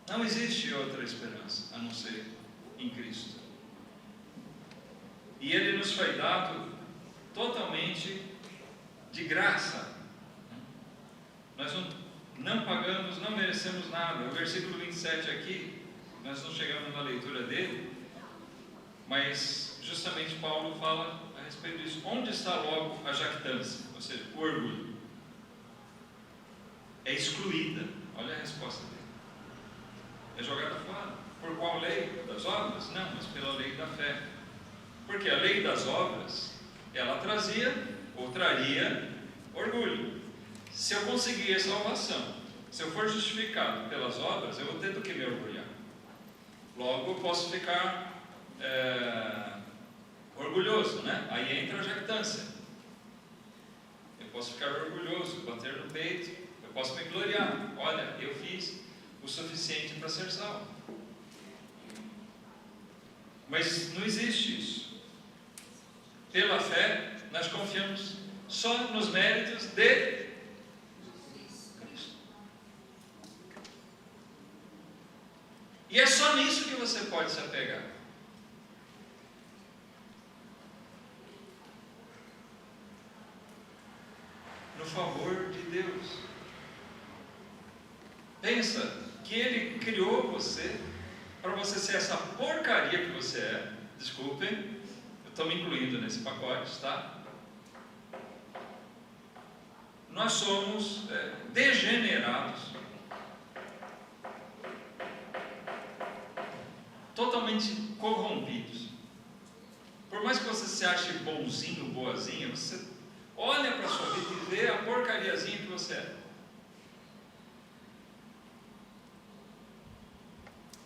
Não existe outra esperança a não ser em Cristo. E Ele nos foi dado totalmente de graça. Nós não pagamos, não merecemos nada. O versículo 27 aqui, nós não chegamos na leitura dele, mas justamente Paulo fala a respeito disso. Onde está logo a jactância? Ou seja, o orgulho. É excluída. Olha a resposta dele. É jogada fora. Por qual lei? Das obras? Não, mas pela lei da fé. Porque a lei das obras, ela trazia ou traria orgulho. Se eu conseguir a salvação, se eu for justificado pelas obras, eu vou ter do que me orgulhar. Logo eu posso ficar orgulhoso, né? Aí entra a jactância. Eu posso ficar orgulhoso, bater no peito, eu posso me gloriar. Olha, eu fiz o suficiente para ser salvo. Mas não existe isso. Pela fé, nós confiamos só nos méritos de Cristo. E é só nisso que você pode se apegar. No favor de Deus. Pensa que Ele criou você para você ser essa porcaria que você é. Desculpem, eu estou me incluindo nesse pacote, tá? Nós somos degenerados, totalmente corrompidos. Por mais que você se ache bonzinho, boazinha, você olha para a sua vida e vê a porcariazinha que você é.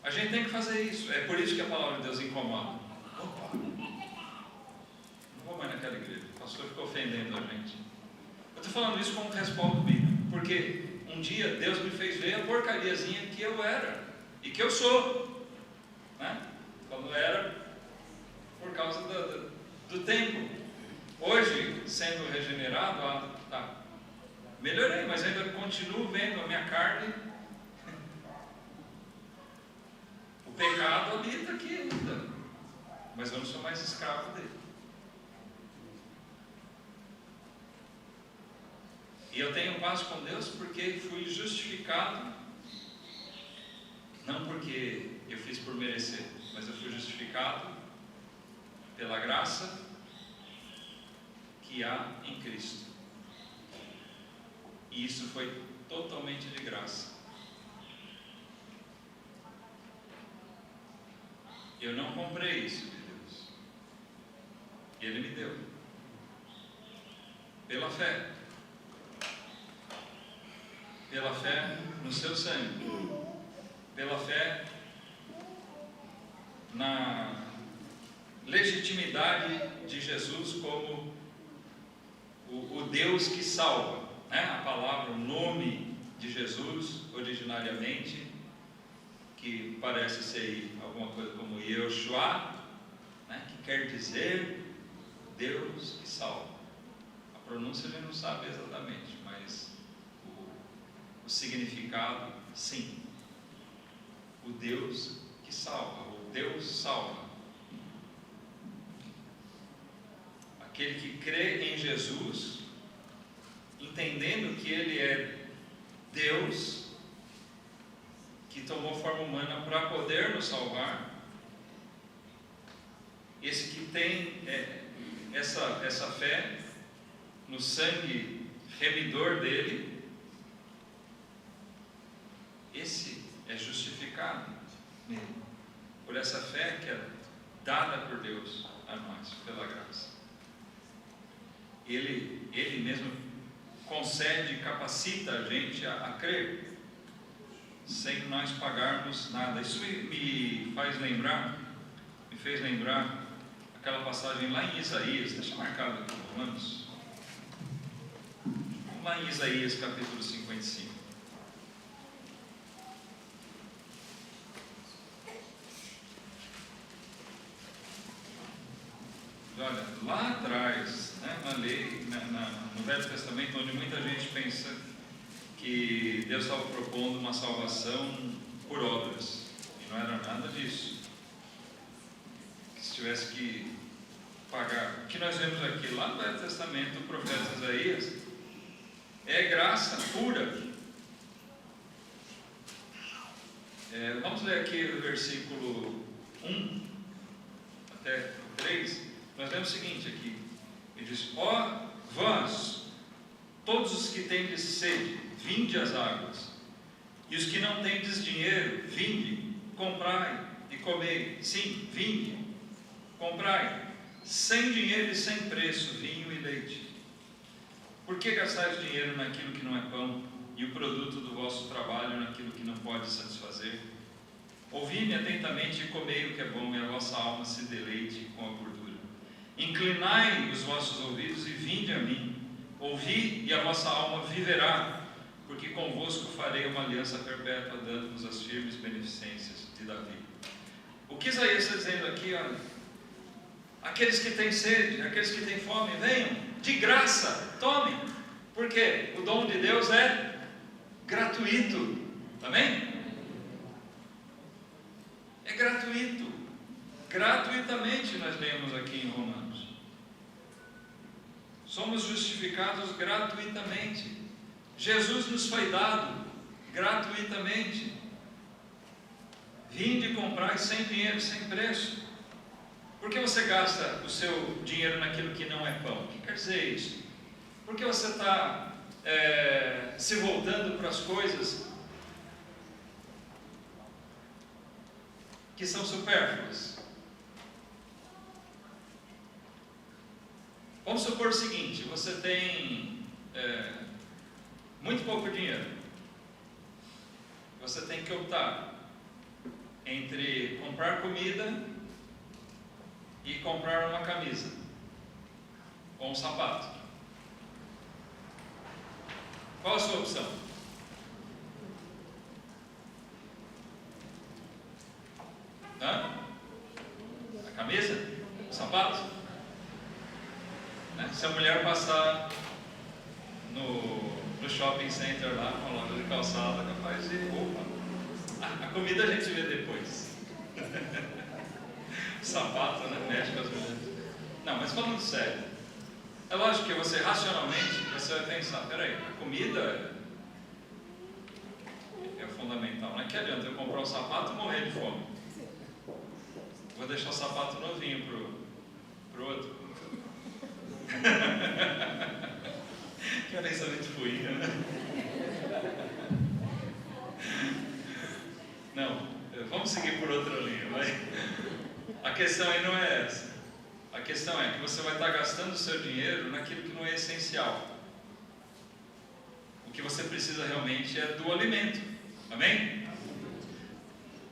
A gente tem que fazer isso. É por isso que a palavra de Deus incomoda. Opa! Não vou mais naquela igreja. O pastor ficou ofendendo a gente. estou falando isso como respaldo bíblico, porque um dia Deus me fez ver a porcariazinha que eu era e que eu sou, né? Quando era por causa do tempo. Hoje, sendo regenerado, melhorei, mas ainda continuo vendo a minha carne. O pecado habita aqui ainda, mas eu não sou mais escravo dele. E eu tenho paz com Deus porque fui justificado, não porque eu fiz por merecer, mas eu fui justificado pela graça que há em Cristo. E isso foi totalmente de graça. Eu não comprei isso de Deus. Ele me deu. Pela fé. Pela fé no seu sangue. Pela fé na legitimidade de Jesus como o Deus que salva, né? A palavra, o nome de Jesus, originariamente, que parece ser alguma coisa como Yehoshua, né? Que quer dizer Deus que salva. A pronúncia a gente não sabe exatamente, mas o significado, sim. O Deus que salva, o Deus salva. Aquele que crê em Jesus, entendendo que Ele é Deus, que tomou forma humana para poder nos salvar, esse que tem essa fé no sangue remidor dele, esse é justificado nele, por essa fé que é dada por Deus a nós, pela graça. Ele mesmo concede e capacita a gente a crer, sem nós pagarmos nada. Isso me fez lembrar aquela passagem lá em Isaías, deixa marcado aqui, Romanos, lá em Isaías capítulo 55. Olha, lá atrás, né, na lei, no Velho Testamento, onde muita gente pensa que Deus estava propondo uma salvação por obras, e não era nada disso, que se tivesse que pagar. O que nós vemos aqui, lá no Velho Testamento, o profeta Isaías, é graça pura. Vamos ler aqui o versículo 1 até o 3. Nós vemos o seguinte aqui, ele diz: ó vós, todos os que tendes sede, vinde às águas, e os que não tendes dinheiro, vinde, comprai e comei. Sim, vinde, comprai, sem dinheiro e sem preço, vinho e leite. Por que gastais dinheiro naquilo que não é pão, e o produto do vosso trabalho naquilo que não pode satisfazer? Ouvi-me atentamente e comei o que é bom, e a vossa alma se deleite com a gordura. Inclinai os vossos ouvidos e vinde a mim. Ouvi, e a vossa alma viverá, porque convosco farei uma aliança perpétua, dando-vos as firmes beneficências de Davi. O que Isaías está dizendo aqui? Olha, aqueles que têm sede, aqueles que têm fome, venham, de graça, tomem, porque o dom de Deus é gratuito. Amém? É gratuito. Gratuitamente nós lemos aqui em Romanos. Somos justificados gratuitamente. Jesus nos foi dado gratuitamente. Vinde comprar sem dinheiro, sem preço. Por que você gasta o seu dinheiro naquilo que não é pão? O que quer dizer isso? Por que você está se voltando para as coisas que são supérfluas? Vamos supor o seguinte: você tem muito pouco dinheiro. Você tem que optar entre comprar comida e comprar uma camisa ou um sapato. Qual a sua opção? Hã? A camisa? O sapato? Né? Se a mulher passar no shopping center lá, com a loja de calçada, capaz de... Opa! A comida a gente vê depois. O sapato, né? Mexe com as mulheres. Não, mas falando sério, é lógico que você, racionalmente, você vai pensar, peraí, a comida é fundamental. Não é que adianta eu comprar um sapato e morrer de fome. Vou deixar o sapato novinho pro outro. Que pensamento fuinha, né? Não, vamos seguir por outra linha, vai. A questão aí não é essa. A questão é que você vai estar gastando o seu dinheiro naquilo que não é essencial. O que você precisa realmente é do alimento. Amém?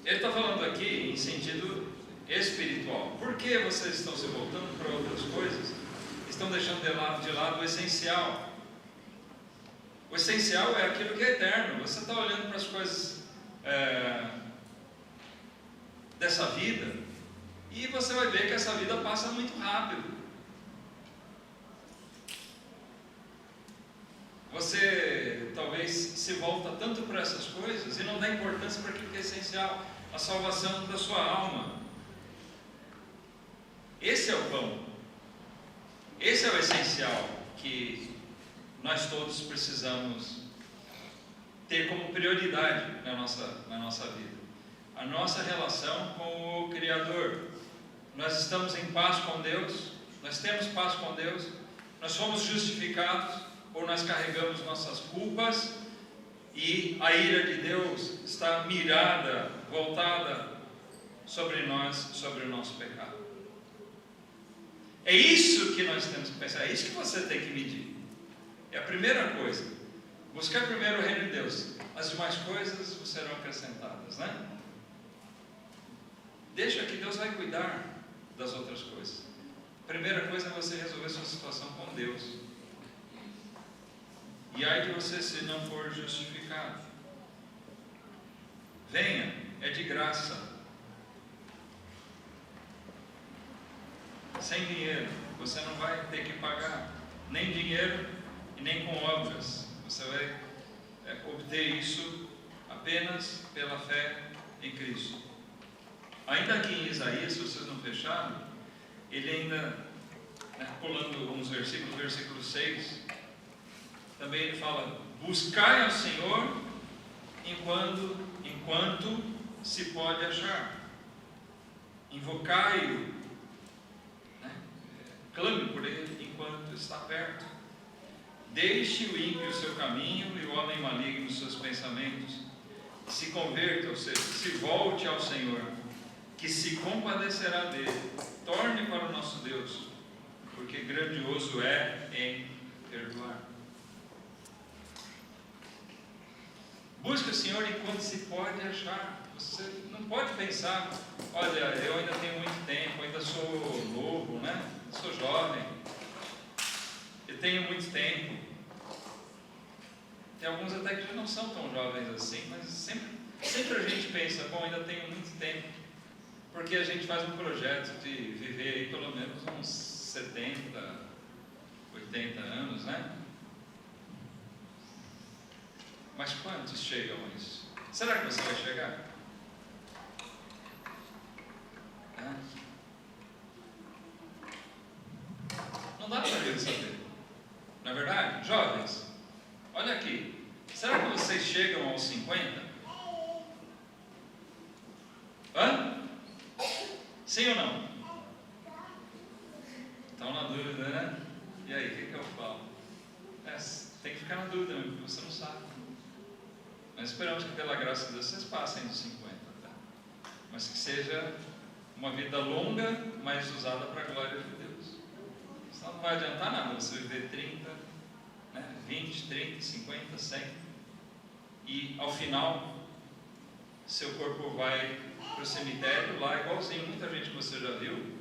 Ele está falando aqui em sentido espiritual. Por que vocês estão se voltando para outras coisas? Estão deixando de lado o essencial. O essencial é aquilo que é eterno. Você está olhando para as coisas dessa vida e você vai ver que essa vida passa muito rápido. Você talvez se volta tanto para essas coisas e não dá importância para aquilo que é essencial, a salvação da sua alma. Esse é o pão. Esse é o essencial que nós todos precisamos ter como prioridade na nossa vida. A nossa relação com o Criador. Nós estamos em paz com Deus, nós temos paz com Deus, nós somos justificados, ou nós carregamos nossas culpas e a ira de Deus está mirada, voltada sobre nós, sobre o nosso pecado. É isso que nós temos que pensar, é isso que você tem que medir. É a primeira coisa. Buscar primeiro o reino de Deus. As demais coisas serão acrescentadas, né? Deixa que Deus vai cuidar das outras coisas. A primeira coisa é você resolver sua situação com Deus. E aí de você se não for justificado. Venha, é de graça. Sem dinheiro, você não vai ter que pagar nem dinheiro e nem com obras. Você vai obter isso apenas pela fé em Cristo. Ainda aqui em Isaías, se vocês não fecharam, ele ainda, pulando uns versículos, versículo 6, também ele fala: buscai ao Senhor enquanto se pode achar, invocai-o, clame por ele enquanto está perto. Deixe o ímpio o seu caminho e o homem maligno os seus pensamentos. Se converta, ou seja, se volte ao Senhor, que se compadecerá dele. Torne para o nosso Deus, porque grandioso é em perdoar. Busque o Senhor enquanto se pode achar. Você não pode pensar: olha, eu ainda tenho muito tempo, ainda sou novo, né? Sou jovem, eu tenho muito tempo. Tem alguns até que já não são tão jovens assim, mas sempre a gente pensa: bom, ainda tenho muito tempo, porque a gente faz um projeto de viver aí pelo menos uns 70, 80 anos, né? Mas quantos chegam a isso? Será que você vai chegar? Não dá para ele saber. Na verdade, jovens, olha aqui. Será que vocês chegam aos 50? Sim ou não? Estão na dúvida, né? E aí, o que eu falo? Tem que ficar na dúvida, porque você não sabe. Nós esperamos que pela graça de Deus vocês passem dos 50, tá? Mas que seja uma vida longa, mas usada para a glória de Deus. Senão não vai adiantar nada você viver 30, 20, 30, 50, 100 e ao final seu corpo vai para o cemitério lá, igualzinho muita gente que você já viu,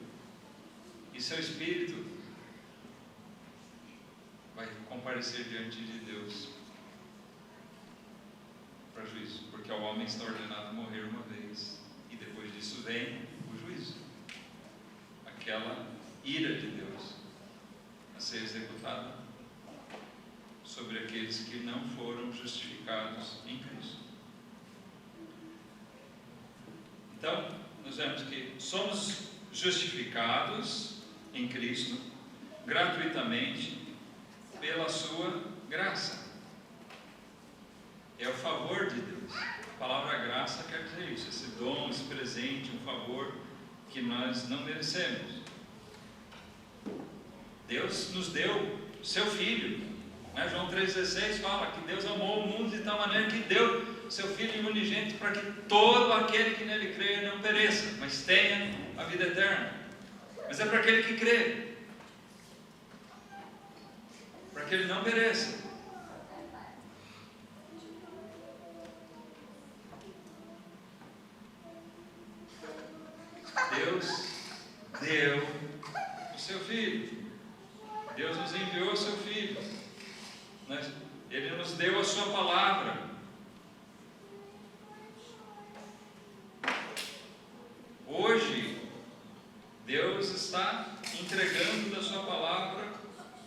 e seu espírito vai comparecer diante de Deus. para juízo, porque ao homem está ordenado morrer uma vez, e depois disso vem o juízo, aquela ira de Deus a ser executada sobre aqueles que não foram justificados em Cristo. Então, nós vemos que somos justificados em Cristo gratuitamente pela sua graça. É o favor de Deus. A palavra graça quer dizer isso, esse dom, esse presente, um favor que nós não merecemos. Deus nos deu seu Filho, né? João 3,16 fala que Deus amou o mundo de tal maneira que deu seu Filho unigênito para que todo aquele que nele crê não pereça, mas tenha a vida eterna. Mas é para aquele que crê, para que ele não pereça. Deus deu o seu Filho. Deus nos enviou o seu Filho. Ele nos deu a sua palavra. Hoje, Deus está entregando da sua palavra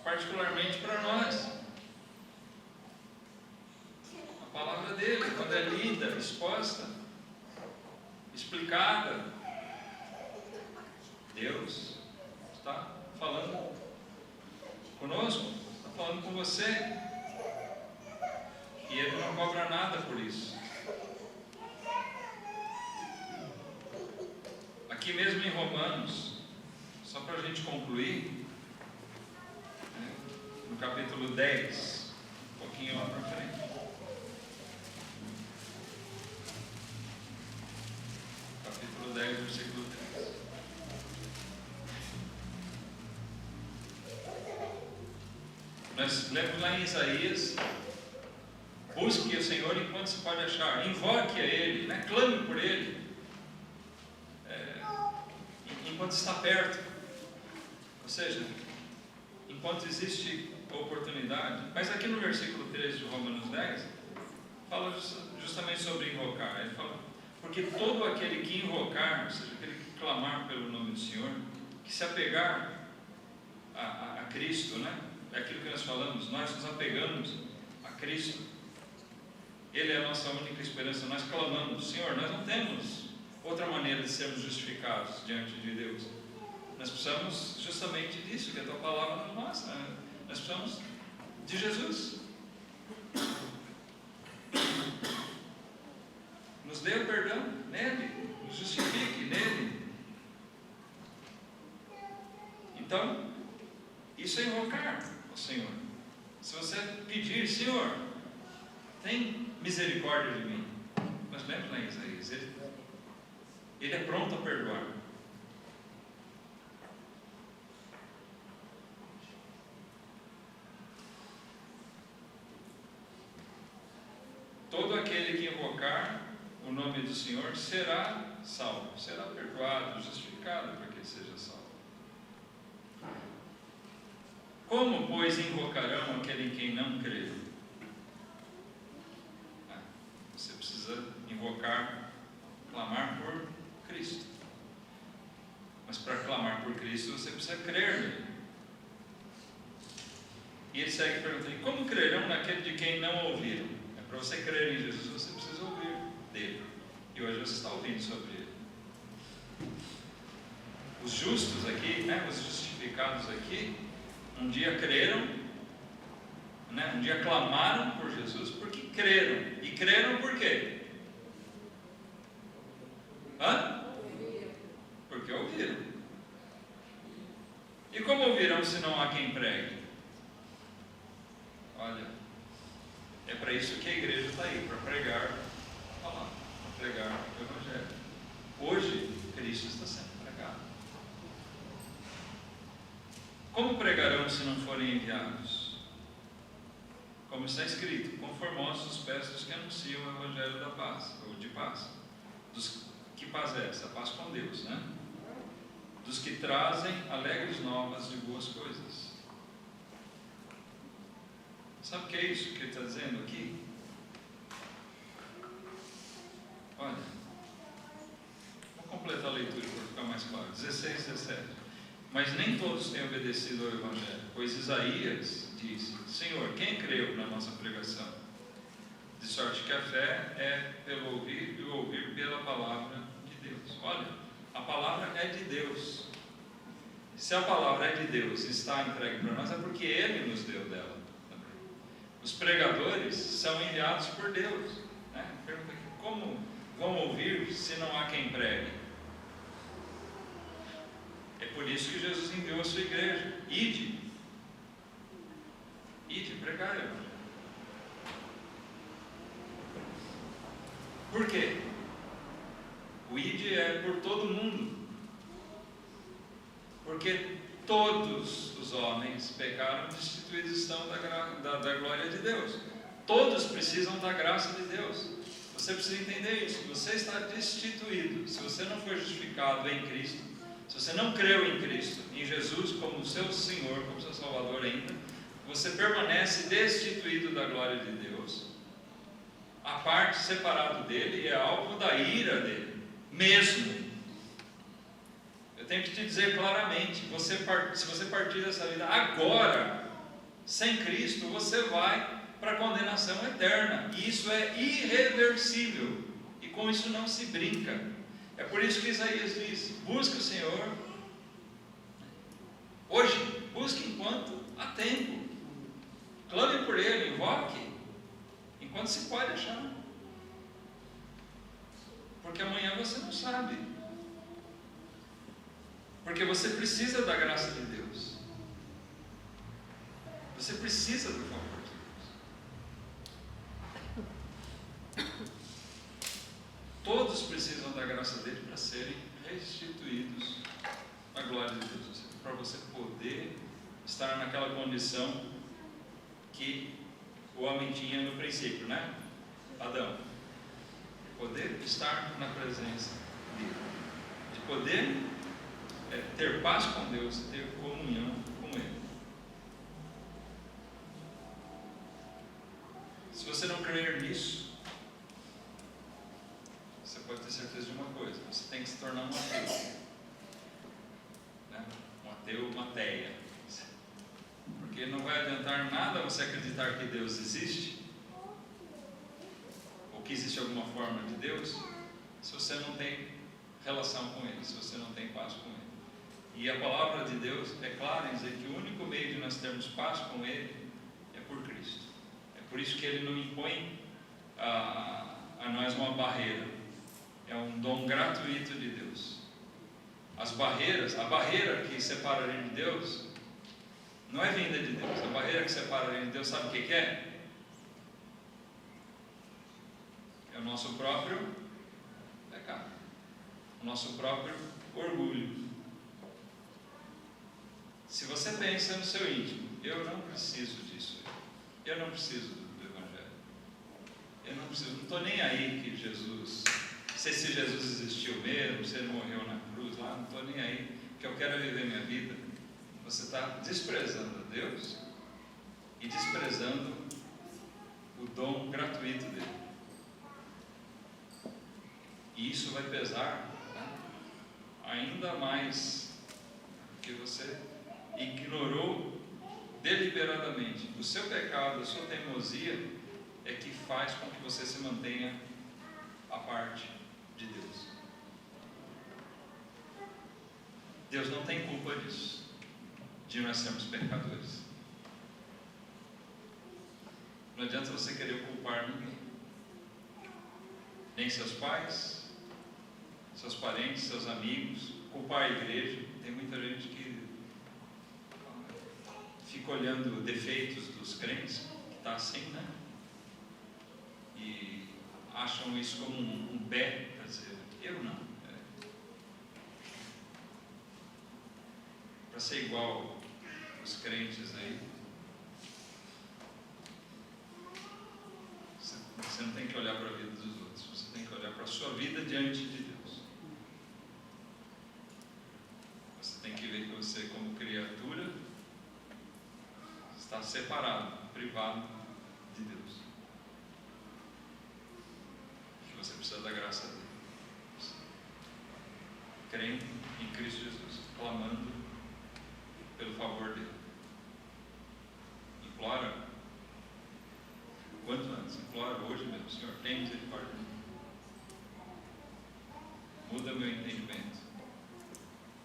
particularmente para nós. A palavra dele, quando é lida, exposta, explicada, Deus está falando conosco, está falando com você, e Ele não cobra nada por isso. Aqui mesmo em Romanos, só para a gente concluir, no capítulo 10, um pouquinho lá para frente. Capítulo 10, versículo 3. Nós lemos lá em Isaías: busque o Senhor enquanto se pode achar, invoque a Ele, né? Clame por Ele, enquanto está perto, ou seja, enquanto existe oportunidade. Mas aqui no versículo 13 de Romanos 10, fala justamente sobre invocar. Ele fala: porque todo aquele que invocar, ou seja, aquele que clamar pelo nome do Senhor, que se apegar a Cristo, né? É aquilo que nós falamos, nós nos apegamos a Cristo, Ele é a nossa única esperança. Nós clamamos: Senhor, nós não temos outra maneira de sermos justificados diante de Deus. Nós precisamos justamente disso que a Tua palavra nos mostra, né? Nós precisamos de Jesus. Nos dê o perdão nele, nos justifique nele. Então, isso é invocar o Senhor. Se você pedir: Senhor, tem misericórdia de mim. Nós lemos lá em Isaías, Ele é pronto a perdoar. Todo aquele que invocar o nome do Senhor será salvo, será perdoado, justificado para que ele seja salvo. Como, pois, invocarão aquele em quem não crê? Você precisa invocar, clamar por Cristo. Mas para clamar por Cristo, você precisa crer nele. E ele segue perguntando: como crerão naquele de quem não ouviram? Para você crer em Jesus, você precisa ouvir dele. E hoje você está ouvindo sobre ele. Os justos aqui, né, os justificados aqui, um dia creram, né, um dia clamaram por Jesus porque creram. E creram por quê? Porque ouviram. E como ouvirão se não há quem pregue? Olha, é para isso que a igreja está aí, para pregar a palavra, para pregar o Evangelho. Hoje, Cristo está sendo pregado. Como pregarão se não forem enviados? Como está escrito: quão formosos os pés dos que anunciam o Evangelho da paz, ou de paz. Que paz é essa? A paz com Deus, né? Dos que trazem alegres novas de boas coisas. Sabe o que é isso que ele está dizendo aqui? 16:17. Mas nem todos têm obedecido ao Evangelho, pois Isaías disse: Senhor, quem creu na nossa pregação? De sorte que a fé é pelo ouvir e o ouvir pela palavra de Deus. Olha, a palavra é de Deus. Se a palavra é de Deus e está entregue para nós, é porque Ele nos deu dela também. Os pregadores são enviados por Deus, né? Pergunta aqui, como vão ouvir se não há quem pregue? É por isso que Jesus enviou a sua igreja. Ide, pregai o Evangelho. Por quê? O ide é por todo mundo. Porque todos os homens pecaram, destituídos estão da glória de Deus. Todos precisam da graça de Deus. Você precisa entender isso. Você está destituído. Se você não foi justificado em Cristo, se você não creu em Cristo, em Jesus como seu Senhor, como seu Salvador ainda, você permanece destituído da glória de Deus, a parte separado dele, e é alvo da ira dele, mesmo. Eu tenho que te dizer claramente, se você partir dessa vida agora, sem Cristo, você vai para a condenação eterna, e isso é irreversível, e com isso não se brinca. É por isso que Isaías diz: busque o Senhor hoje, busque enquanto há tempo, clame por Ele, invoque enquanto se pode achar, porque amanhã você não sabe, porque você precisa da graça de Deus, você precisa do favor de Deus. Todos precisam da graça dele para serem restituídos à glória de Deus, para você poder estar naquela condição que o homem tinha no princípio, né? Adão, de poder estar na presença dele, de poder ter paz com Deus, ter comunhão com Ele. Se você não crer nisso, você pode ter certeza de uma coisa: você tem que se tornar um ateu, né? Um ateu, uma ateia, porque não vai adiantar nada você acreditar que Deus existe, ou que existe alguma forma de Deus, se você não tem relação com Ele, se você não tem paz com Ele. E a palavra de Deus é clara em dizer que o único meio de nós termos paz com Ele é por Cristo. É por isso que Ele não impõe a nós uma barreira. É um dom gratuito de Deus. A barreira que separa a gente de Deus, não é vinda de Deus. A barreira que separa a gente de Deus, sabe o que é? É o nosso próprio pecado, o nosso próprio orgulho. Se você pensa no seu íntimo: eu não preciso disso, eu não preciso do Evangelho, eu não estou nem aí que Jesus, não sei se Jesus existiu mesmo, se Ele morreu na cruz lá, não estou nem aí, que eu quero viver minha vida. Você está desprezando a Deus e desprezando o dom gratuito dele, e isso vai pesar, né, ainda mais, porque você ignorou deliberadamente. O seu pecado, a sua teimosia é que faz com que você se mantenha à parte de Deus. Deus não tem culpa disso, de nós sermos pecadores. Não adianta você querer culpar ninguém, nem seus pais, seus parentes, seus amigos, culpar a igreja. Tem muita gente que fica olhando defeitos dos crentes, que está assim, né? E acham isso como um pé para dizer: eu não. Para ser igual os crentes aí, você não tem que olhar para a vida dos outros, você tem que olhar para a sua vida diante de Deus. Você tem que ver que você, como criatura, está separado, privado de Deus, que você precisa da graça dele, crendo em Cristo Jesus. clamando pelo favor dele. Implora, quanto antes, implora hoje mesmo: Senhor, tem misericórdia de mim. Muda meu entendimento.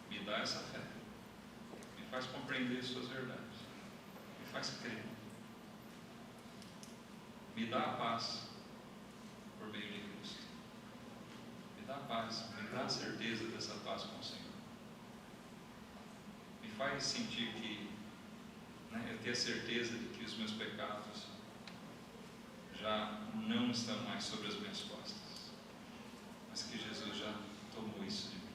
Me dá essa fé. Me faz compreender suas verdades. Me faz crer. Me dá a paz por meio de Cristo. Me dá a paz, me dá a certeza dessa paz com o Senhor. Me faz sentir que, eu tenho a certeza de que os meus pecados já não estão mais sobre as minhas costas, mas que Jesus já tomou isso de mim.